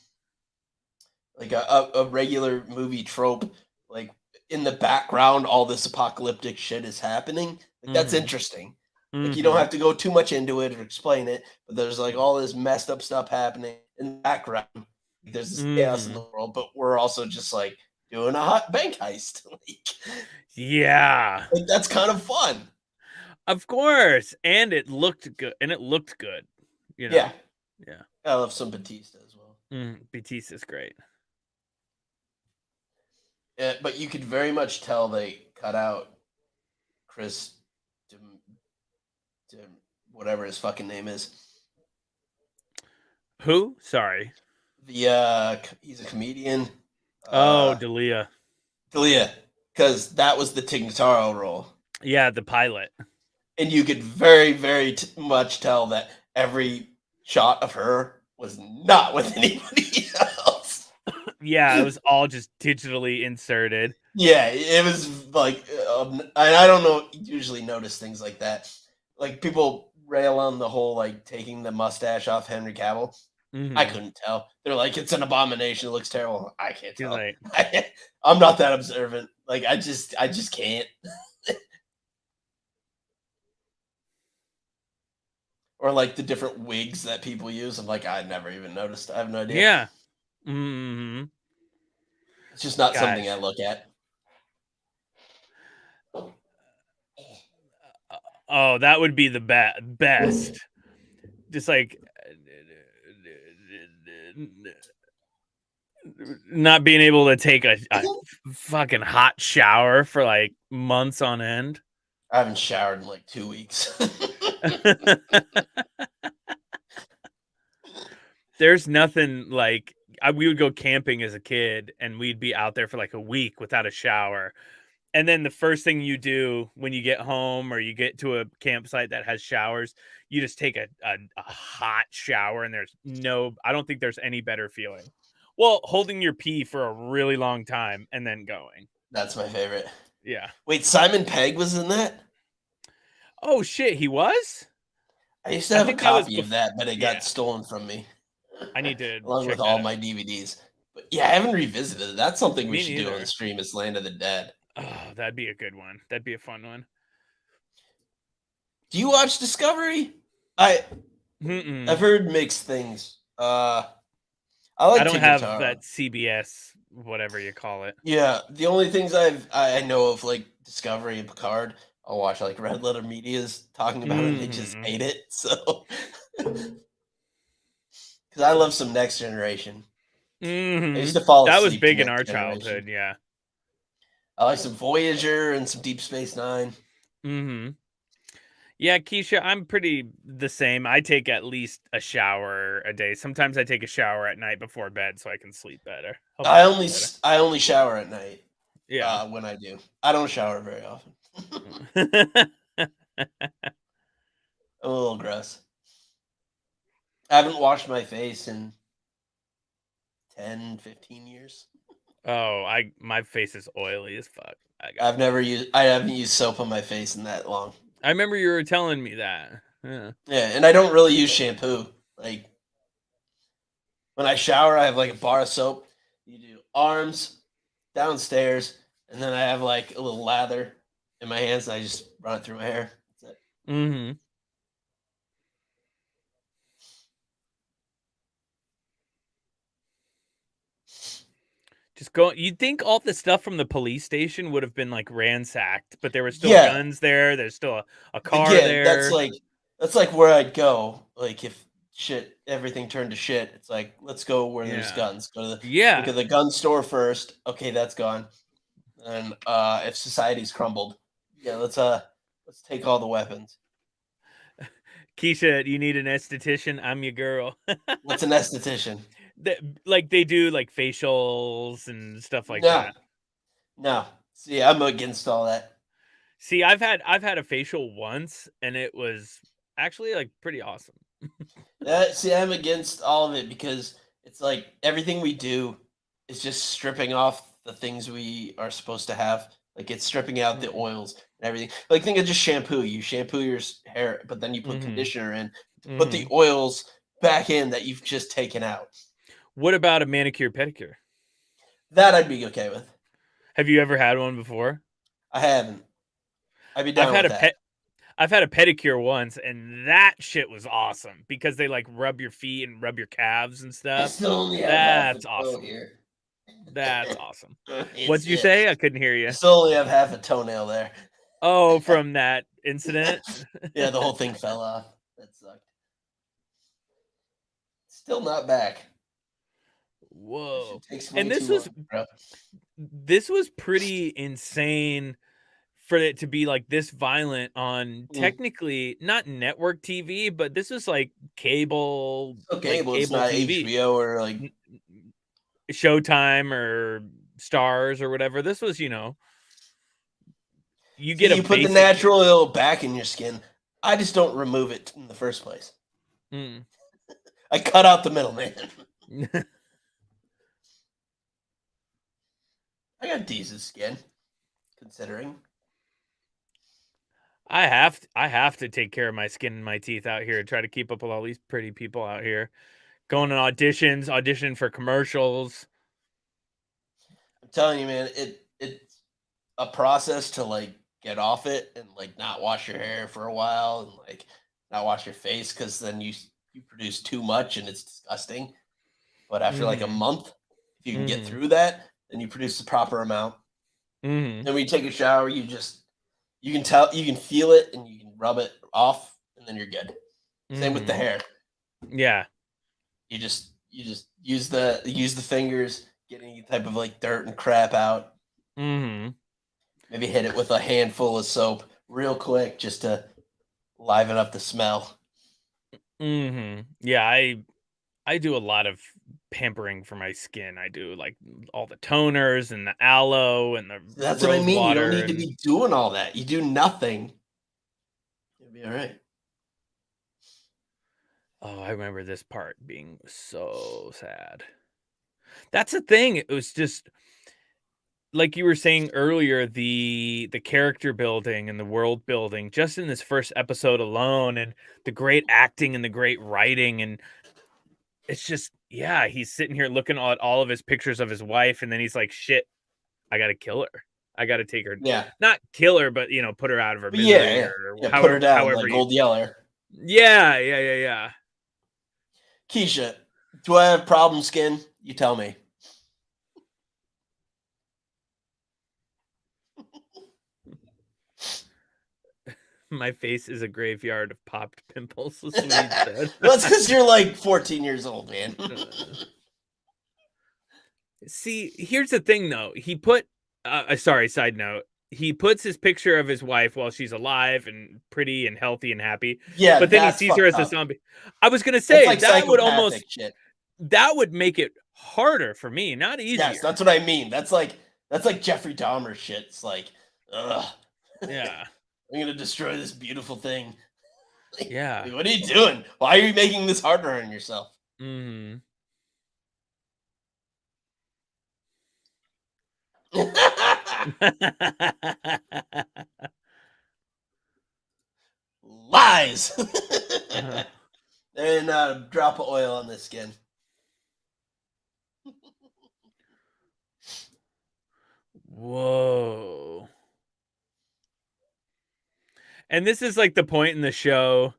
Speaker 1: like a regular movie trope, like in the background, all this apocalyptic shit is happening. Like that's
Speaker 2: Mm-hmm.
Speaker 1: interesting. Like you don't
Speaker 2: Mm-hmm.
Speaker 1: have to go too much into it or explain it, but there's like all this messed up stuff happening in the background. There's this chaos in
Speaker 2: Mm-hmm.
Speaker 1: the world, but we're also just like doing a hot bank heist.
Speaker 2: Yeah.
Speaker 1: Like that's kind of fun.
Speaker 2: Of course. And it looked good. And it looked good. You
Speaker 1: Yeah,
Speaker 2: know? Yeah.
Speaker 1: I love some Batista as well.
Speaker 2: Batista's great.
Speaker 1: But you could very much tell they cut out Chris, Dim, whatever his fucking name is.
Speaker 2: Who? Sorry.
Speaker 1: He's a comedian.
Speaker 2: Oh, Dalia.
Speaker 1: Dalia, because that was the Tig Notaro role,
Speaker 2: Yeah, the pilot.
Speaker 1: and you could very, very much tell that every shot of her was not with anybody else.
Speaker 2: Yeah, it was all just digitally inserted.
Speaker 1: Yeah, it was like, and I don't know. Usually notice things like that. Like people rail on the whole like taking the mustache off Henry Cavill. I
Speaker 2: Mm-hmm.
Speaker 1: couldn't tell. They're like, it's an abomination. It looks terrible. I can't
Speaker 2: Too
Speaker 1: tell.
Speaker 2: late.
Speaker 1: I'm not that observant. Like I just can't. Or like the different wigs that people use. I'm like, I never even noticed. I have no idea.
Speaker 2: Yeah. Mm-hmm.
Speaker 1: It's just not something I
Speaker 2: Gosh.
Speaker 1: look at.
Speaker 2: Oh, that would be the best. Just like not being able to take a fucking hot shower for like months on end.
Speaker 1: I haven't showered in like 2 weeks.
Speaker 2: There's nothing like we would go camping as a kid and we'd be out there for like a week without a shower. And then the first thing you do when you get home or you get to a campsite that has showers, you just take a hot shower, and I don't think there's any better feeling. Well, holding your pee for a really long time and then going.
Speaker 1: That's my favorite.
Speaker 2: Yeah.
Speaker 1: Wait, Simon Pegg was in that?
Speaker 2: Oh shit, he was?
Speaker 1: I used to
Speaker 2: I
Speaker 1: have a
Speaker 2: think that was
Speaker 1: copy of that, but it
Speaker 2: yeah.
Speaker 1: got stolen from me.
Speaker 2: I need to
Speaker 1: along
Speaker 2: check
Speaker 1: with
Speaker 2: that
Speaker 1: all
Speaker 2: out.
Speaker 1: my DVDs. But yeah, I haven't revisited it. That's something we
Speaker 2: Me
Speaker 1: should do on
Speaker 2: neither.
Speaker 1: the stream is Land of the Dead.
Speaker 2: Oh, that'd be a good one. That'd be a fun one.
Speaker 1: Do you watch Discovery? I've heard mixed things. I like
Speaker 2: I don't
Speaker 1: Tigger
Speaker 2: have
Speaker 1: Tara.
Speaker 2: that CBS, whatever you call it.
Speaker 1: Yeah, the only things I know of like Discovery and Picard, I'll watch like Red Letter Media's talking about it and they just hate it. So because I love some Next Generation. I used to fall
Speaker 2: That
Speaker 1: asleep.
Speaker 2: was big
Speaker 1: to
Speaker 2: in our
Speaker 1: Next Generation.
Speaker 2: childhood, yeah.
Speaker 1: I like some Voyager and some Deep Space Nine.
Speaker 2: Yeah, Keisha, I'm pretty the same. I take at least a shower a day. Sometimes I take a shower at night before bed so I can sleep better.
Speaker 1: I only shower at night.
Speaker 2: Yeah.
Speaker 1: When I do, I don't shower very often. I'm a little gross. I haven't washed my face in 10, 15 years.
Speaker 2: Oh, my face is oily as fuck.
Speaker 1: I haven't used soap on my face in that long.
Speaker 2: I remember you were telling me that. Yeah.
Speaker 1: Yeah, and I don't really use shampoo. Like when I shower, I have like a bar of soap. You do arms, downstairs, and then I have like a little lather in my hands. And I just run it through my hair. That's it.
Speaker 2: Just go. You'd think all the stuff from the police station would have been like ransacked, but there were still guns there. There's still a car there.
Speaker 1: That's like where I'd go. Like if everything turned to shit, it's like let's go where there's guns. Go to look at the gun store first. Okay, that's gone. And if society's crumbled, let's take all the weapons.
Speaker 2: Keisha, you need an esthetician? I'm your girl.
Speaker 1: What's an esthetician?
Speaker 2: They do like facials and stuff like that.
Speaker 1: No. See, I'm against all that.
Speaker 2: See, I've had a facial once and it was actually like pretty awesome.
Speaker 1: See, I'm against all of it because it's like everything we do is just stripping off the things we are supposed to have. Like it's stripping out the oils and everything. Like think of just shampoo. You shampoo your hair, but then you put conditioner in, put the oils back in that you've just taken out.
Speaker 2: What about a manicure pedicure?
Speaker 1: That I'd be okay with.
Speaker 2: Have you ever had one before?
Speaker 1: I haven't. I'd be down with that.
Speaker 2: I've had a pedicure once, and that shit was awesome because they like rub your feet and rub your calves and stuff.
Speaker 1: I still only have
Speaker 2: That's awesome. Here. That's awesome. What'd you say? I couldn't hear you.
Speaker 1: I still only have half a toenail there.
Speaker 2: Oh, from that incident?
Speaker 1: Yeah, the whole thing fell off. That sucked. Still not back.
Speaker 2: Whoa. And this was pretty insane for it to be like this violent on technically not network TV, but this is like cable.
Speaker 1: Cable, it's not TV. HBO or like
Speaker 2: Showtime or Stars or whatever. This was, you
Speaker 1: put the natural oil back in your skin. I just don't remove it in the first place. I cut out the middleman. I got decent skin, considering.
Speaker 2: I have to take care of my skin and my teeth out here. Try to keep up with all these pretty people out here, going on audition for commercials.
Speaker 1: I'm telling you, man, it's a process to like get off it and like not wash your hair for a while and like not wash your face because then you produce too much and it's disgusting. But after like a month, if you can get through that, then you produce the proper amount. Then when you take a shower, you can feel it and you can rub it off and then you're good. Same with the hair.
Speaker 2: Yeah.
Speaker 1: You just use the fingers, get any type of like dirt and crap out. Maybe hit it with a handful of soap real quick just to liven up the smell.
Speaker 2: Yeah, I do a lot of pampering for my skin. I do like all the toners and the aloe and the
Speaker 1: That's what I
Speaker 2: rose
Speaker 1: mean. You don't
Speaker 2: water
Speaker 1: need to
Speaker 2: and
Speaker 1: be doing all that. You do nothing. You'll be all right.
Speaker 2: oh, I remember this part being so sad. That's the thing. It was just like you were saying earlier, the character building and the world building just in this first episode alone, and the great acting and the great writing, and it's just yeah, he's sitting here looking at all of his pictures of his wife, and then he's like, "Shit, I gotta kill her. I gotta take her,
Speaker 1: Yeah.
Speaker 2: not kill her, but you know, put her out of her
Speaker 1: But
Speaker 2: misery
Speaker 1: yeah.
Speaker 2: or
Speaker 1: Yeah. Put
Speaker 2: however,
Speaker 1: her down
Speaker 2: however
Speaker 1: like
Speaker 2: you,
Speaker 1: Gold Yeller.
Speaker 2: yeah.
Speaker 1: Keisha, do I have problem skin? You tell me.
Speaker 2: My face is a graveyard of popped pimples. Swede said.
Speaker 1: Well, it's because you're like 14 years old, man.
Speaker 2: See, here's the thing, though. He put, sorry, side note. He puts his picture of his wife while she's alive and pretty and healthy and happy.
Speaker 1: Yeah,
Speaker 2: But then he
Speaker 1: that's
Speaker 2: sees her as
Speaker 1: fucked
Speaker 2: a
Speaker 1: up.
Speaker 2: zombie. I was gonna
Speaker 1: It's
Speaker 2: say
Speaker 1: like
Speaker 2: that would
Speaker 1: psychopathic shit.
Speaker 2: that would make it harder for me, not easier.
Speaker 1: Yes, that's what I mean. That's like Jeffrey Dahmer shit. It's like, ugh.
Speaker 2: Yeah.
Speaker 1: I'm gonna destroy this beautiful thing. Like,
Speaker 2: Yeah.
Speaker 1: what are you doing? Why are you making this harder on yourself?
Speaker 2: Mm-hmm.
Speaker 1: Lies.
Speaker 2: Uh-huh.
Speaker 1: And a drop of oil on this skin.
Speaker 2: Whoa. And this is like the point in the show.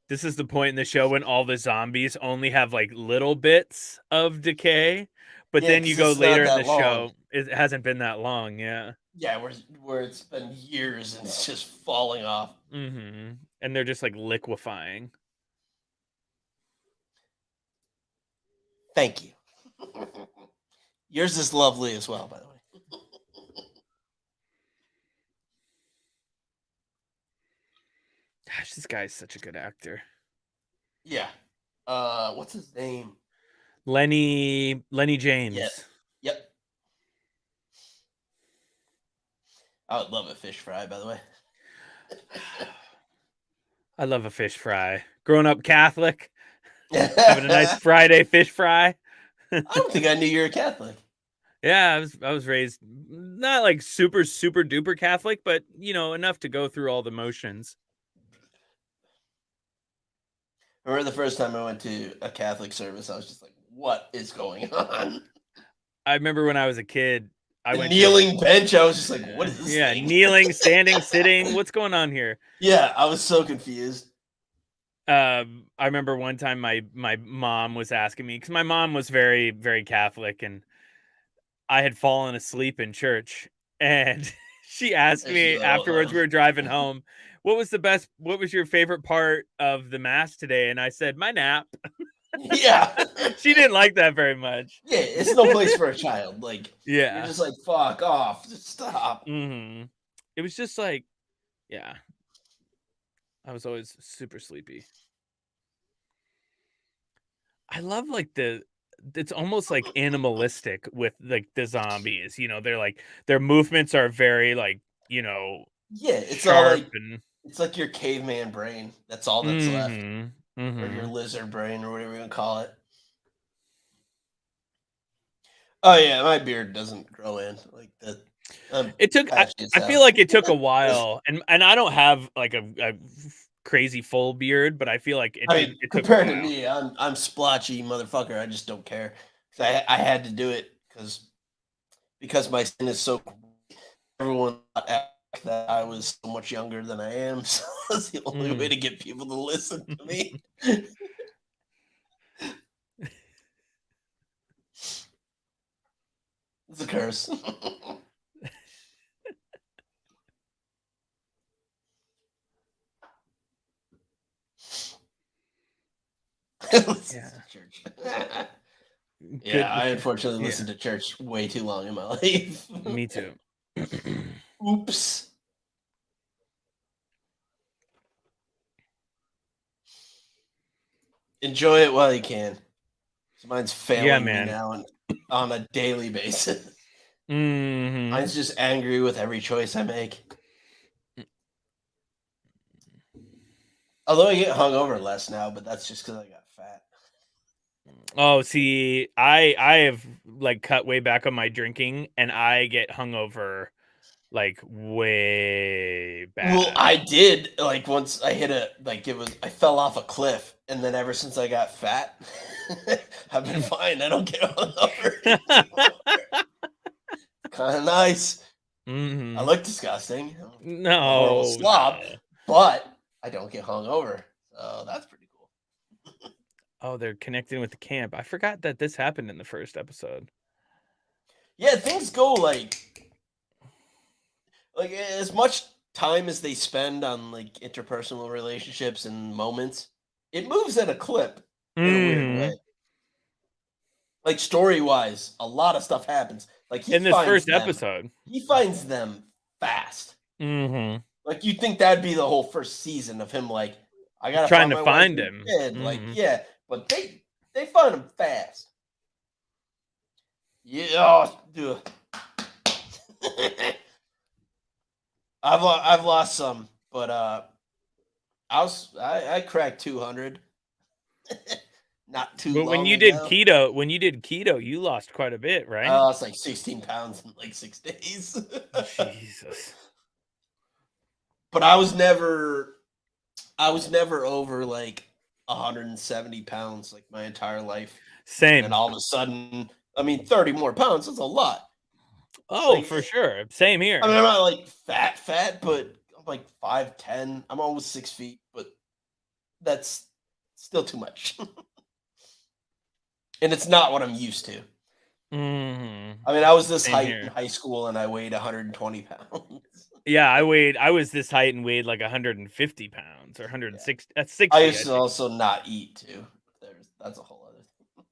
Speaker 2: This is the point in the show when all the zombies only have like little bits of decay. But
Speaker 1: Yeah,
Speaker 2: then you
Speaker 1: 'cause
Speaker 2: go
Speaker 1: it's
Speaker 2: later
Speaker 1: not
Speaker 2: in the
Speaker 1: that long.
Speaker 2: show. It hasn't been that long, yeah.
Speaker 1: Yeah, where it's been years and it's just falling off.
Speaker 2: Mm-hmm. And they're just like liquefying.
Speaker 1: Thank you. Yours is lovely as well, by the way.
Speaker 2: Gosh, this guy's such a good actor.
Speaker 1: Yeah. What's his name?
Speaker 2: Lenny James.
Speaker 1: Yeah. Yep. I would love a fish fry, by the way.
Speaker 2: I love a fish fry. Growing up Catholic, having a nice Friday fish fry.
Speaker 1: I don't think I knew you were a Catholic.
Speaker 2: Yeah, I was raised not like super duper Catholic, but you know, enough to go through all the motions.
Speaker 1: I remember the first time I went to a Catholic service, I was just like, what is going on?
Speaker 2: I remember when I was a kid, I
Speaker 1: The
Speaker 2: went
Speaker 1: kneeling bench, I was just like, what is this
Speaker 2: yeah,
Speaker 1: thing?
Speaker 2: kneeling, standing, sitting. What's going on here?
Speaker 1: Yeah, I was so confused.
Speaker 2: I remember one time my mom was asking me because my mom was very Catholic, and I had fallen asleep in church, and she asked
Speaker 1: And
Speaker 2: me
Speaker 1: she's like,
Speaker 2: afterwards. We were driving home. What was your favorite part of the mass today? And I said, my nap.
Speaker 1: Yeah.
Speaker 2: She didn't like that very much.
Speaker 1: Yeah, it's no place for a child. Like,
Speaker 2: Yeah.
Speaker 1: you're just like, fuck off. Just stop.
Speaker 2: Mm-hmm. It was just like, yeah. I was always super sleepy. I love like it's almost like animalistic with like the zombies. You know, they're like their movements are very like, you know,
Speaker 1: Yeah, it's
Speaker 2: sharp
Speaker 1: all like
Speaker 2: and
Speaker 1: it's like your caveman brain. That's all that's left.
Speaker 2: mm-hmm,
Speaker 1: Or your
Speaker 2: mm-hmm.
Speaker 1: lizard brain or whatever you want to call it. Oh yeah, my beard doesn't grow in like that.
Speaker 2: It took. I feel like it took a while, and I don't have like a crazy full beard, but I feel like it
Speaker 1: I
Speaker 2: did.
Speaker 1: mean,
Speaker 2: It took a
Speaker 1: compared to
Speaker 2: while.
Speaker 1: me, I'm splotchy motherfucker. I just don't care. I had to do it because my skin is so. Everyone thought that I was so much younger than I am, so that's the only way to get people to listen to me. It's a curse.
Speaker 2: Yeah.
Speaker 1: Church. Yeah, I unfortunately
Speaker 2: Yeah.
Speaker 1: listened to church way too long in my life.
Speaker 2: Me too.
Speaker 1: Oops. Enjoy it while you can. So mine's failing me
Speaker 2: man.
Speaker 1: now on a daily basis.
Speaker 2: Mhm.
Speaker 1: Mine's just angry with every choice I make. Although I get hungover less now, but that's just because I got fat.
Speaker 2: Oh, see, I have like cut way back on my drinking, and I get hungover like way
Speaker 1: Well,
Speaker 2: bad.
Speaker 1: I did like once I hit I fell off a cliff, and then ever since I got fat, I've been fine. I don't get hungover. Kind of nice. I
Speaker 2: Mhm.
Speaker 1: look disgusting. I'm a horrible
Speaker 2: No,
Speaker 1: slob,
Speaker 2: no.
Speaker 1: but I don't get hungover. So that's pretty cool.
Speaker 2: Oh, they're connecting with the camp. I forgot that this happened in the first episode.
Speaker 1: Yeah, things go like as much time as they spend on like interpersonal relationships and moments, it moves at a clip in a weird way.
Speaker 2: Mhm.
Speaker 1: Like story wise, a lot of stuff happens. Like
Speaker 2: In this first episode.
Speaker 1: he finds them fast.
Speaker 2: Mhm.
Speaker 1: Like you think that'd be the whole first season of him like, I gotta
Speaker 2: Trying
Speaker 1: find
Speaker 2: to
Speaker 1: my wife
Speaker 2: find
Speaker 1: and
Speaker 2: him.
Speaker 1: kid. Like,
Speaker 2: Mhm.
Speaker 1: yeah, but they find him fast. Yeah, oh, dude. I've lost some, but I cracked 200 not too
Speaker 2: But when
Speaker 1: long
Speaker 2: you did
Speaker 1: ago.
Speaker 2: keto, you lost quite a bit,
Speaker 1: I
Speaker 2: right?
Speaker 1: lost like 16 pounds in like 6 days.
Speaker 2: Jesus.
Speaker 1: But I was never over like 170 pounds like my entire life. And then
Speaker 2: Same.
Speaker 1: all of a sudden, I mean, 30 more pounds, that's a lot.
Speaker 2: Oh,
Speaker 1: Like,
Speaker 2: for sure. Same
Speaker 1: I
Speaker 2: here.
Speaker 1: mean, I'm not like fat, but I'm like 5'10. I'm almost 6 feet, but that's still too much. And it's not what I'm used to.
Speaker 2: Mhm.
Speaker 1: I mean, I was this
Speaker 2: Same
Speaker 1: height in
Speaker 2: here.
Speaker 1: high school and I weighed 120 pounds.
Speaker 2: Yeah, I was this height and weighed like 150 pounds or
Speaker 1: Yeah.
Speaker 2: 160. That's
Speaker 1: I
Speaker 2: 60, I
Speaker 1: used to
Speaker 2: think.
Speaker 1: also not eat too. That's a whole other thing.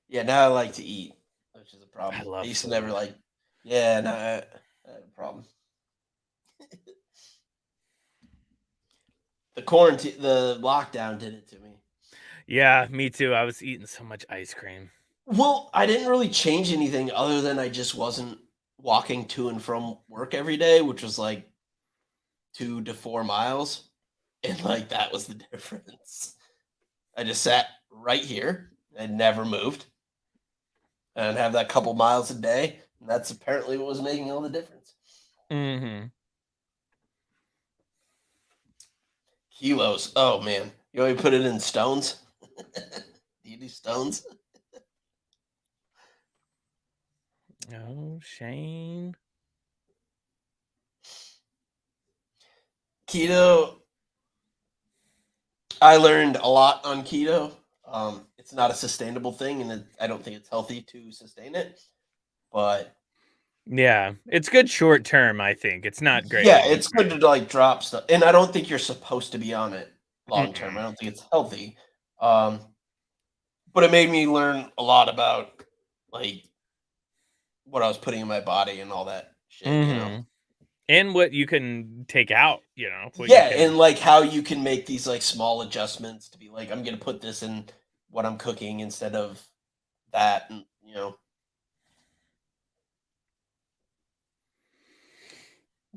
Speaker 1: Yeah, now I like to eat, which is a
Speaker 2: I
Speaker 1: problem. I
Speaker 2: love
Speaker 1: used to
Speaker 2: food.
Speaker 1: never like. Yeah, no, I have a problem. The lockdown did it to me.
Speaker 2: Yeah, me too. I was eating so much ice cream.
Speaker 1: Well, I didn't really change anything other than I just wasn't walking to and from work every day, which was like 2 to 4 miles, and like that was the difference. I just sat right here and never moved, and have that couple miles a day. And that's apparently what was making all the difference.
Speaker 2: Mhm.
Speaker 1: Kilos. Oh man, you want me to put it in stones? Do you do stones?
Speaker 2: Oh, Shane.
Speaker 1: Keto. I learned a lot on keto. It's not a sustainable thing, and I don't think it's healthy to sustain it. But
Speaker 2: Yeah, it's good short term, I think. It's not great
Speaker 1: yeah,
Speaker 2: long
Speaker 1: it's good to
Speaker 2: term.
Speaker 1: like drop stuff, and I don't think you're supposed to be on it long term. I
Speaker 2: Mm-mm.
Speaker 1: don't think it's healthy. Um, but it made me learn a lot about like what I was putting in my body and all that shit.
Speaker 2: Mhm. And what you can take out, what you
Speaker 1: Yeah,
Speaker 2: can.
Speaker 1: and like how you can make these like small adjustments to be like, I'm gonna put this in what I'm cooking instead of that, and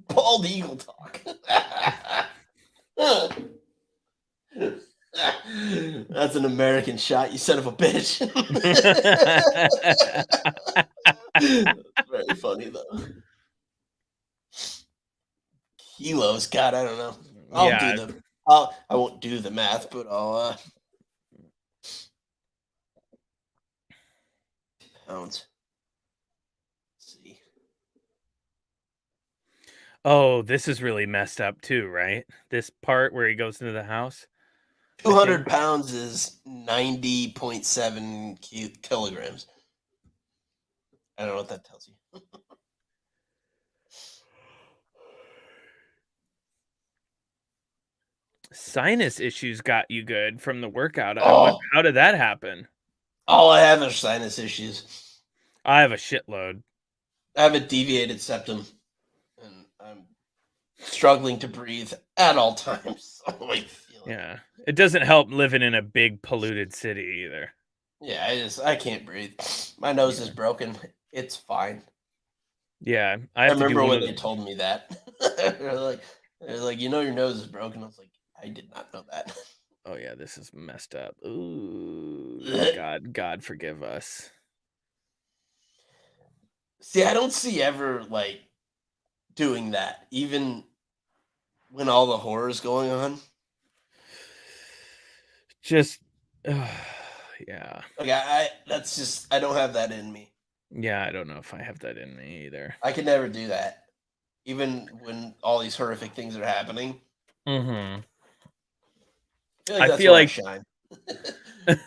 Speaker 1: bald eagle talk. That's an American shot, you son of a bitch. Very funny though. Kilos, God, I don't know.
Speaker 2: Yeah.
Speaker 1: I won't do the math, but I'll pounds. Let's see.
Speaker 2: Oh, this is really messed up too, right? This part where he goes into the house, I
Speaker 1: 200
Speaker 2: think.
Speaker 1: pounds is 90.7 kilograms. I don't know what that tells you.
Speaker 2: Sinus issues got you good from the workout. I wonder
Speaker 1: Oh,
Speaker 2: how did that happen?
Speaker 1: all I have is sinus issues.
Speaker 2: I have a shitload.
Speaker 1: I have a deviated septum, and I'm struggling to breathe at all times. So I feel it.
Speaker 2: Yeah. It doesn't help living in a big polluted city either.
Speaker 1: Yeah, I can't breathe. My nose
Speaker 2: Yeah.
Speaker 1: is broken. It's fine.
Speaker 2: Yeah. I
Speaker 1: I
Speaker 2: have to do
Speaker 1: remember
Speaker 2: one
Speaker 1: when
Speaker 2: of
Speaker 1: they told me that. they're like, you know, your nose is broken. I was like, I did not know that.
Speaker 2: Oh yeah, this is messed up. Ooh, God forgive us.
Speaker 1: See, I don't see ever like doing that, even when all the horror is going on.
Speaker 2: Just yeah.
Speaker 1: Like I that's just I don't have that in me.
Speaker 2: Yeah, I don't know if I have that in me either.
Speaker 1: I could never do that, even when all these horrific things are happening.
Speaker 2: Mm-hmm.
Speaker 1: I feel like
Speaker 2: I
Speaker 1: that's
Speaker 2: feel
Speaker 1: where I
Speaker 2: like
Speaker 1: shine.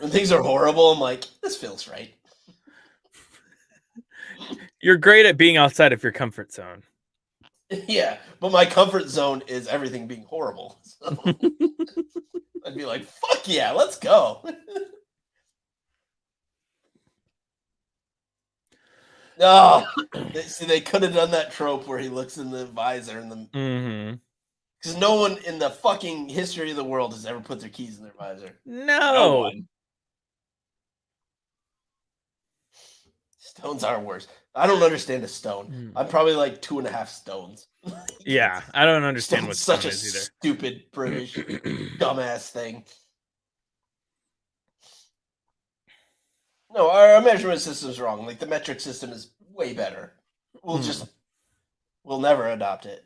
Speaker 1: When things are horrible, I'm like, this feels right.
Speaker 2: you're great at being outside of your comfort zone.
Speaker 1: Yeah, but my comfort zone is everything being horrible. So I'd be like, fuck yeah, let's go. No, they could have done that trope where he looks in the visor and the
Speaker 2: Mm-hmm.
Speaker 1: because no one in the fucking history of the world has ever put their keys in their visor. No
Speaker 2: No.
Speaker 1: one. Stones are worse. I don't understand a stone. I'm probably like 2.5 stones.
Speaker 2: Yeah, I don't understand what
Speaker 1: Stone's such
Speaker 2: stone
Speaker 1: a
Speaker 2: is either.
Speaker 1: stupid British dumbass thing. No, our measurement system's wrong. Like the metric system is way better. We'll never adopt it.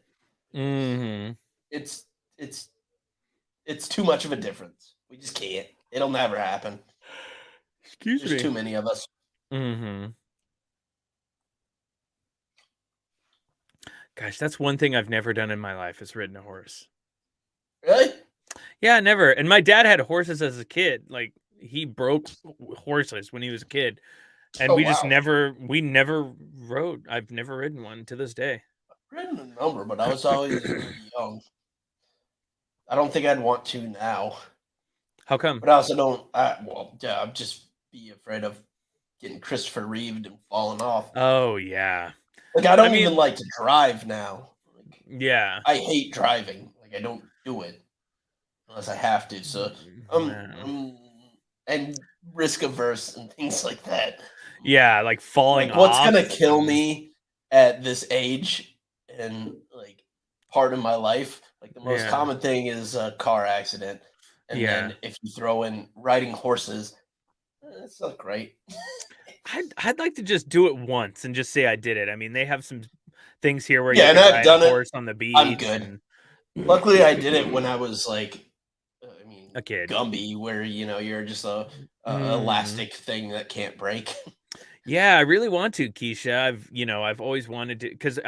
Speaker 2: Mm-hmm.
Speaker 1: It's it's too much of a difference. We just can't. It'll never happen.
Speaker 2: Excuse
Speaker 1: There's
Speaker 2: me.
Speaker 1: too many of us.
Speaker 2: Mm-hmm. Gosh, that's one thing I've never done in my life is ridden a horse.
Speaker 1: Really?
Speaker 2: Yeah, never. And my dad had horses as a kid. Like he broke horses when he was a kid. And
Speaker 1: Oh,
Speaker 2: we just
Speaker 1: wow.
Speaker 2: we never rode. I've never ridden one to this day.
Speaker 1: I've ridden a number, but I was always really young. I don't think I'd want to now.
Speaker 2: How come?
Speaker 1: But I also don't. I'd just be afraid of getting Christopher Reeved and falling off.
Speaker 2: Oh yeah.
Speaker 1: Like I don't
Speaker 2: I mean-
Speaker 1: even like to drive now. Like,
Speaker 2: Yeah.
Speaker 1: I hate driving. Like I don't do it unless I have to. So
Speaker 2: Yeah.
Speaker 1: and risk averse and things like that.
Speaker 2: Yeah, like falling
Speaker 1: Like what's
Speaker 2: off.
Speaker 1: gonna kill me at this age and like part of my life? Like the most
Speaker 2: Yeah.
Speaker 1: common thing is a car accident. And
Speaker 2: Yeah.
Speaker 1: then if you throw in riding horses, it's not great.
Speaker 2: I'd like to just do it once and just say I did it. I mean, they have some things here where
Speaker 1: Yeah,
Speaker 2: you
Speaker 1: and
Speaker 2: can
Speaker 1: I've
Speaker 2: ride
Speaker 1: done
Speaker 2: a
Speaker 1: it.
Speaker 2: horse on the beach.
Speaker 1: I'm good. Luckily, I did it when I was like,
Speaker 2: A kid.
Speaker 1: Gumby, where you're just a elastic thing that can't break.
Speaker 2: Yeah, I really want to, Keisha. I've always wanted to, because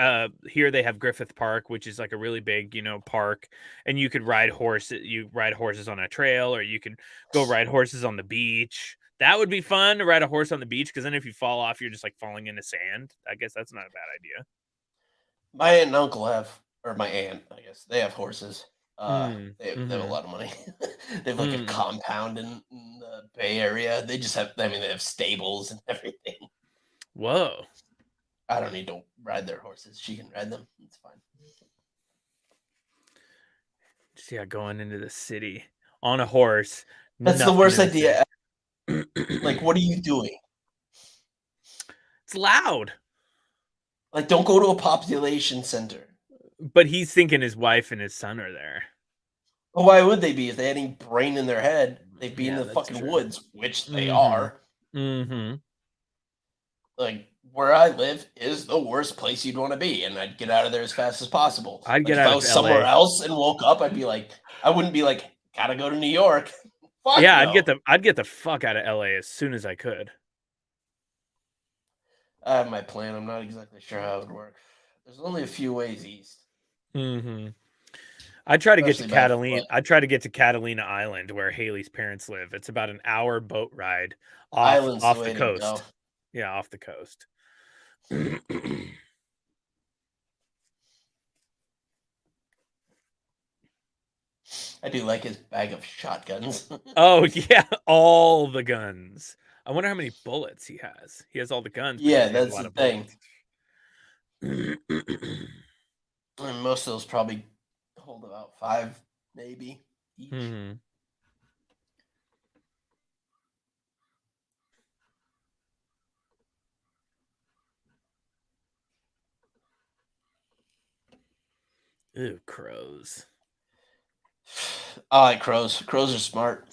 Speaker 2: here they have Griffith Park, which is like a really big, park, and you could ride horses. You ride horses on a trail, or you could go ride horses on the beach. That would be fun to ride a horse on the beach, because then if you fall off, you're just like falling into sand. I guess that's not a bad idea.
Speaker 1: My aunt and uncle or my aunt, I guess, they have horses. They have a
Speaker 2: Mhm.
Speaker 1: lot of money. They have like a compound in the Bay Area. They just have, they have stables and everything.
Speaker 2: Whoa.
Speaker 1: I don't need to ride their horses. She can ride them. It's fine.
Speaker 2: Just, yeah, going into the city on a horse.
Speaker 1: That's the
Speaker 2: nothing
Speaker 1: worst
Speaker 2: in the city.
Speaker 1: idea. Like, what are you doing?
Speaker 2: It's loud.
Speaker 1: Like, don't go to a population center.
Speaker 2: But he's thinking his wife and his son are there.
Speaker 1: Well, why would they be? If they had any brain in their head, they'd be in the
Speaker 2: that's
Speaker 1: fucking
Speaker 2: true.
Speaker 1: woods, which they are.
Speaker 2: Mm-hmm.
Speaker 1: Like, where I live is the worst place you'd want to be, and I'd get out of there as fast as possible.
Speaker 2: I'd get
Speaker 1: if
Speaker 2: out
Speaker 1: I
Speaker 2: of
Speaker 1: was somewhere
Speaker 2: LA.
Speaker 1: else and woke up, I'd be like, I wouldn't be like, gotta go to New York. Fuck
Speaker 2: Yeah,
Speaker 1: no.
Speaker 2: I'd get the fuck out of LA as soon as I could.
Speaker 1: I have my plan. I'm not exactly sure how it would work. There's only a few ways east.
Speaker 2: Mm-hmm. I try to get to
Speaker 1: Especially by
Speaker 2: Catalina.
Speaker 1: foot.
Speaker 2: I try to get to Catalina Island, where Haley's parents live. It's about an hour boat ride
Speaker 1: Island's
Speaker 2: off
Speaker 1: the way
Speaker 2: the
Speaker 1: to
Speaker 2: coast.
Speaker 1: go.
Speaker 2: Yeah, off the coast.
Speaker 1: I do like his bag of shotguns.
Speaker 2: Oh yeah, all the guns. I wonder how many bullets he has. He has all the guns. but
Speaker 1: Yeah,
Speaker 2: does he have a
Speaker 1: that's
Speaker 2: lot
Speaker 1: the
Speaker 2: of
Speaker 1: thing.
Speaker 2: bullets?
Speaker 1: And most of those probably 5 maybe each.
Speaker 2: Mm-hmm. Ew, crows.
Speaker 1: I like crows. Crows are smart.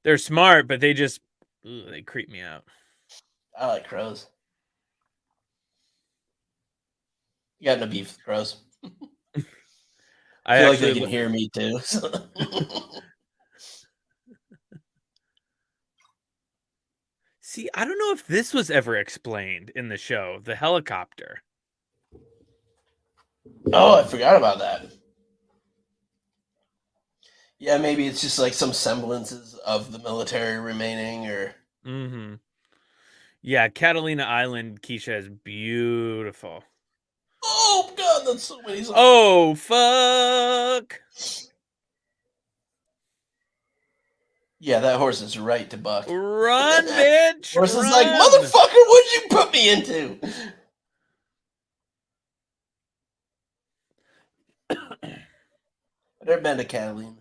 Speaker 2: They're smart, but they creep me out.
Speaker 1: I like crows. You got no beef with crows. I feel like they can hear me too. So.
Speaker 2: See, I don't know if this was ever explained in the show, the helicopter.
Speaker 1: Oh, I forgot about that. Yeah, maybe it's just like some semblances of the military remaining, or.
Speaker 2: Mm-hmm. Yeah, Catalina Island, Keisha, is beautiful.
Speaker 1: Oh God, that's so many songs.
Speaker 2: Oh fuck!
Speaker 1: Yeah, that horse is right to buck.
Speaker 2: Run, bitch!
Speaker 1: Horse is
Speaker 2: run!
Speaker 1: like, motherfucker, what'd you put me into? I've never been to Catalina.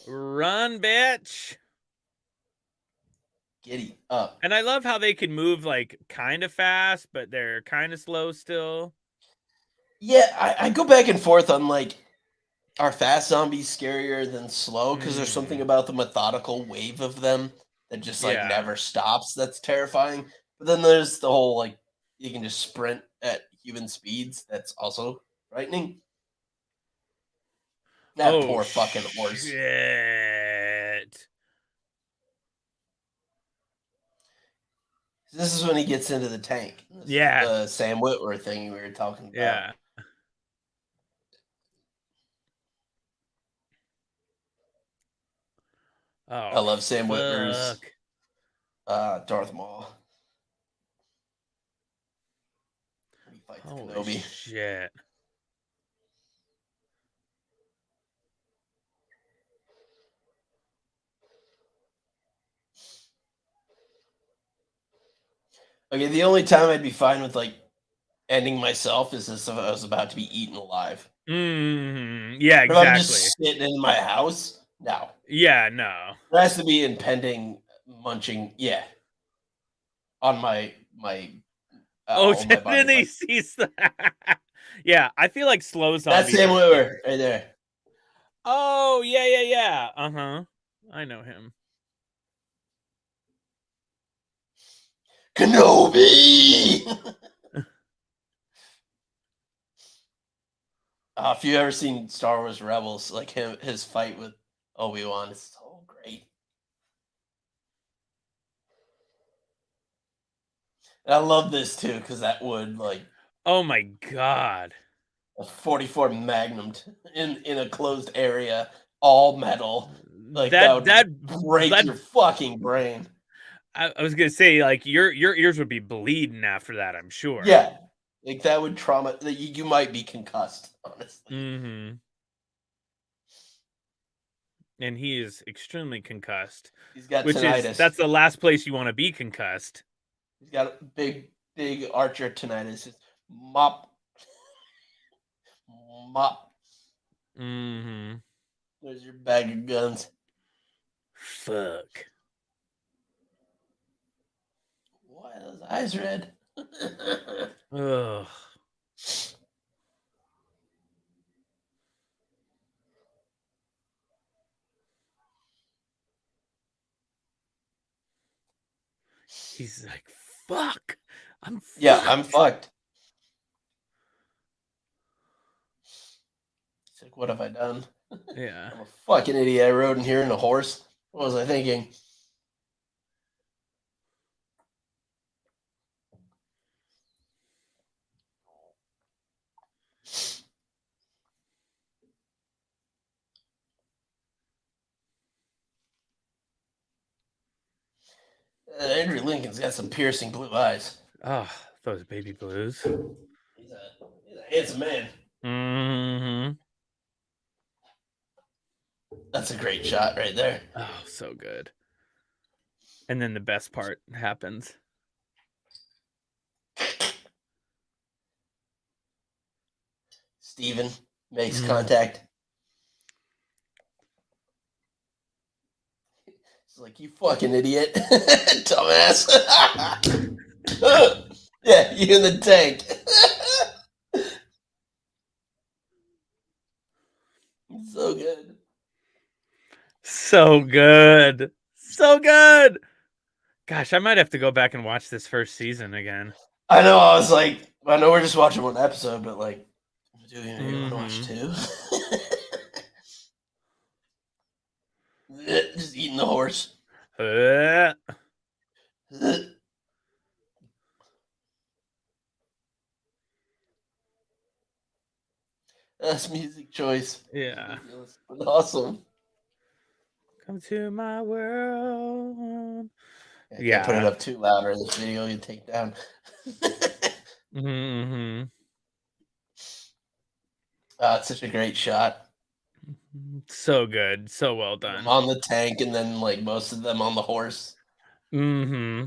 Speaker 2: Run, bitch!
Speaker 1: Giddy up.
Speaker 2: And I love how they can move like kind of fast, but they're kind of slow still.
Speaker 1: Yeah, I go back and forth on like, are fast zombies scarier than slow? Because there's something about the methodical wave of them that just like
Speaker 2: Yeah.
Speaker 1: never stops. That's terrifying. But then there's the whole like you can just sprint at human speeds. That's also frightening. That poor fucking horse.
Speaker 2: Shit.
Speaker 1: This is when he gets into the tank.
Speaker 2: Yeah.
Speaker 1: The Sam Witwer thing we were talking about.
Speaker 2: Yeah. Oh,
Speaker 1: I love Sam Witwer's
Speaker 2: fuck.
Speaker 1: Darth Maul. When he fights
Speaker 2: Holy
Speaker 1: Kenobi.
Speaker 2: shit.
Speaker 1: Okay, the only time I'd be fine with like ending myself is if I was about to be eaten alive.
Speaker 2: Mm-hmm. Yeah,
Speaker 1: But if I'm
Speaker 2: exactly.
Speaker 1: just sitting in my house, no.
Speaker 2: Yeah, no.
Speaker 1: There has to be impending munching. Yeah. On my
Speaker 2: Oh,
Speaker 1: on my body.
Speaker 2: then he sees that. Yeah, I feel like slow zombies.
Speaker 1: That's Sam Witwer right there.
Speaker 2: Oh, yeah. Uh-huh. I know him.
Speaker 1: Kenobi! If you ever seen Star Wars Rebels, like his fight with Obi-Wan is so great. And I love this too, because that would like
Speaker 2: Oh my god.
Speaker 1: a 44 Magnum in a closed area, all metal. Like that break your fucking brain.
Speaker 2: I was gonna say, like, your ears would be bleeding after that, I'm sure.
Speaker 1: Yeah. Like that would trauma. You might be concussed, honestly.
Speaker 2: Mm-hmm. And he is extremely concussed.
Speaker 1: He's got tinnitus.
Speaker 2: That's the last place you want to be concussed.
Speaker 1: He's got a big archer tinnitus. Just mop.
Speaker 2: Mm-hmm.
Speaker 1: There's your bag of guns.
Speaker 2: Fuck.
Speaker 1: Why are those eyes red?
Speaker 2: Ugh. He's like, fuck. I'm
Speaker 1: fucked. He's like, what have I done?
Speaker 2: Yeah.
Speaker 1: I'm a fucking idiot. I rode in here in a horse. What was I thinking? Andrew Lincoln's got some piercing blue eyes.
Speaker 2: Oh, those baby blues.
Speaker 1: He's a handsome man.
Speaker 2: Mm-hmm.
Speaker 1: That's a great shot right there.
Speaker 2: Oh, so good. And then the best part happens.
Speaker 1: Steven makes contact. It's like, you fucking idiot. Dumbass. Yeah, you in the tank. So good.
Speaker 2: So good. So good. Gosh, I might have to go back and watch this first season again.
Speaker 1: I know, I was like, I know we're just watching one episode, but like, do you want to watch two? Just eating the horse. That's music choice.
Speaker 2: Yeah.
Speaker 1: Awesome.
Speaker 2: Come to my world.
Speaker 1: I can't put it up too loud or this video you take down.
Speaker 2: Mm-hmm.
Speaker 1: It's such a great shot.
Speaker 2: So good. So well done.
Speaker 1: On the tank and then like most of them on the horse.
Speaker 2: Mm-hmm.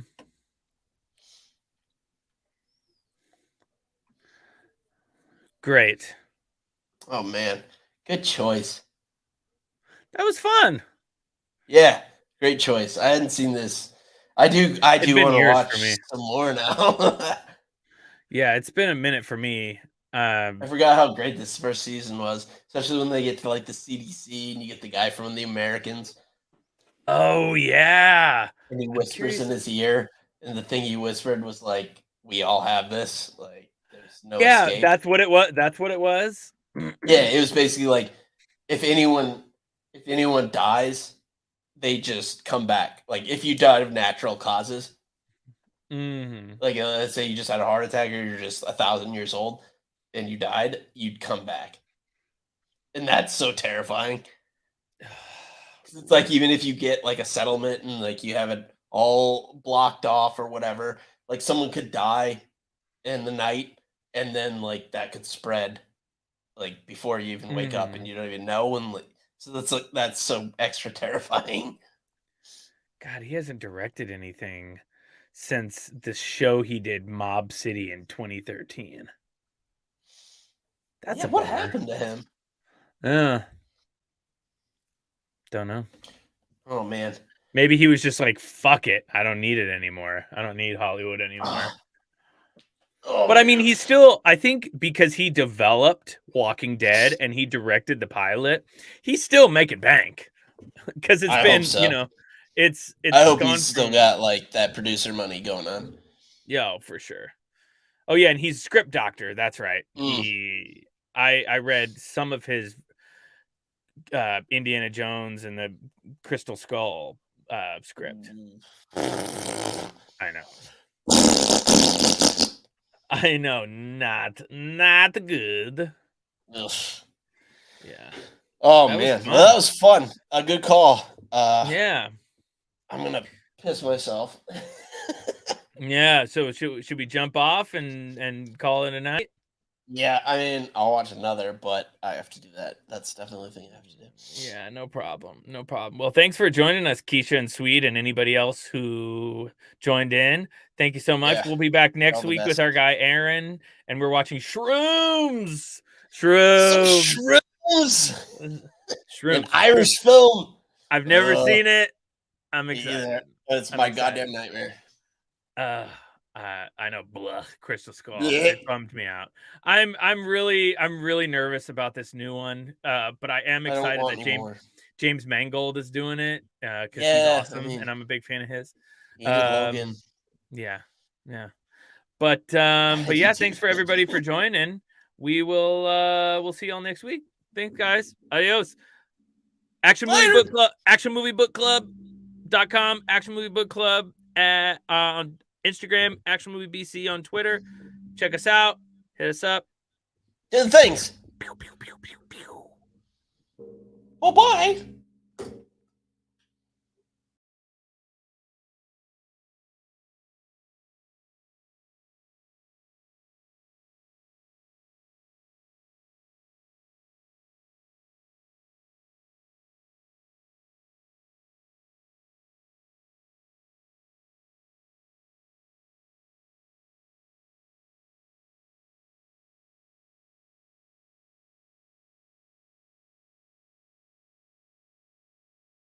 Speaker 2: Great.
Speaker 1: Oh man. Good choice.
Speaker 2: That was fun.
Speaker 1: Yeah, great choice. I hadn't seen this. I do want to watch some more now.
Speaker 2: Yeah, it's been a minute for me.
Speaker 1: I forgot how great this first season was, especially when they get to like the CDC and you get the guy from the Americans.
Speaker 2: Oh yeah.
Speaker 1: And he whispers in his ear, and the thing he whispered was like, "We all have this." Like, there's no escape.
Speaker 2: That's what it was. That's what it was.
Speaker 1: Yeah, it was basically like, if anyone dies, they just come back. Like, if you died of natural causes, like let's say you just had a heart attack or you're just 1,000 years old and you died, you'd come back. And that's so terrifying. It's like, even if you get like a settlement and like you have it all blocked off or whatever, like someone could die in the night and then like that could spread like before you even wake up and you don't even know. And like, so that's so extra terrifying.
Speaker 2: God, he hasn't directed anything since the show he did, Mob City, in 2013. That's
Speaker 1: what happened to him?
Speaker 2: Don't know.
Speaker 1: Oh man.
Speaker 2: Maybe he was just like, fuck it. I don't need it anymore. I don't need Hollywood anymore. But I mean, he's still, I think because he developed Walking Dead and he directed the pilot, he's still making bank. Because it's been, you know, it's
Speaker 1: I hope he's still got like that producer money going on.
Speaker 2: Yeah, for sure. Oh yeah, and he's a script doctor. That's right. I read some of his Indiana Jones and the Crystal Skull script. I know, not good.
Speaker 1: Ugh.
Speaker 2: Yeah.
Speaker 1: Oh man, well, that was fun. A good call.
Speaker 2: Yeah.
Speaker 1: I'm gonna piss myself.
Speaker 2: Yeah. So should we jump off and call it a night?
Speaker 1: Yeah, I mean, I'll watch another, but I have to do that. That's definitely the thing I have to do.
Speaker 2: Yeah, no problem. No problem. Well, thanks for joining us, Keisha and Sweet, and anybody else who joined in. Thank you so much.
Speaker 1: Yeah,
Speaker 2: we'll be back next week with our guy Aaron, and we're watching Shrooms.
Speaker 1: An Irish film.
Speaker 2: I've never seen it. I'm excited.
Speaker 1: Yeah, but it's my goddamn nightmare.
Speaker 2: I know, blah, Crystal Skull. Yeah. It bummed me out. I'm really nervous about this new one. But I am excited that James Mangold is doing it because he's awesome, and I'm a big fan of his.
Speaker 1: Logan.
Speaker 2: Yeah. But yeah, thanks for everybody for joining. We will we'll see y'all next week. Thanks, guys. Adios. ActionMovieBookClub.com, Action Movie Book Club on Instagram, Action Movie BC on Twitter. Check us out. Hit us up.
Speaker 1: Do the things.
Speaker 2: Pew, pew, pew, pew, pew.
Speaker 1: Bye-bye.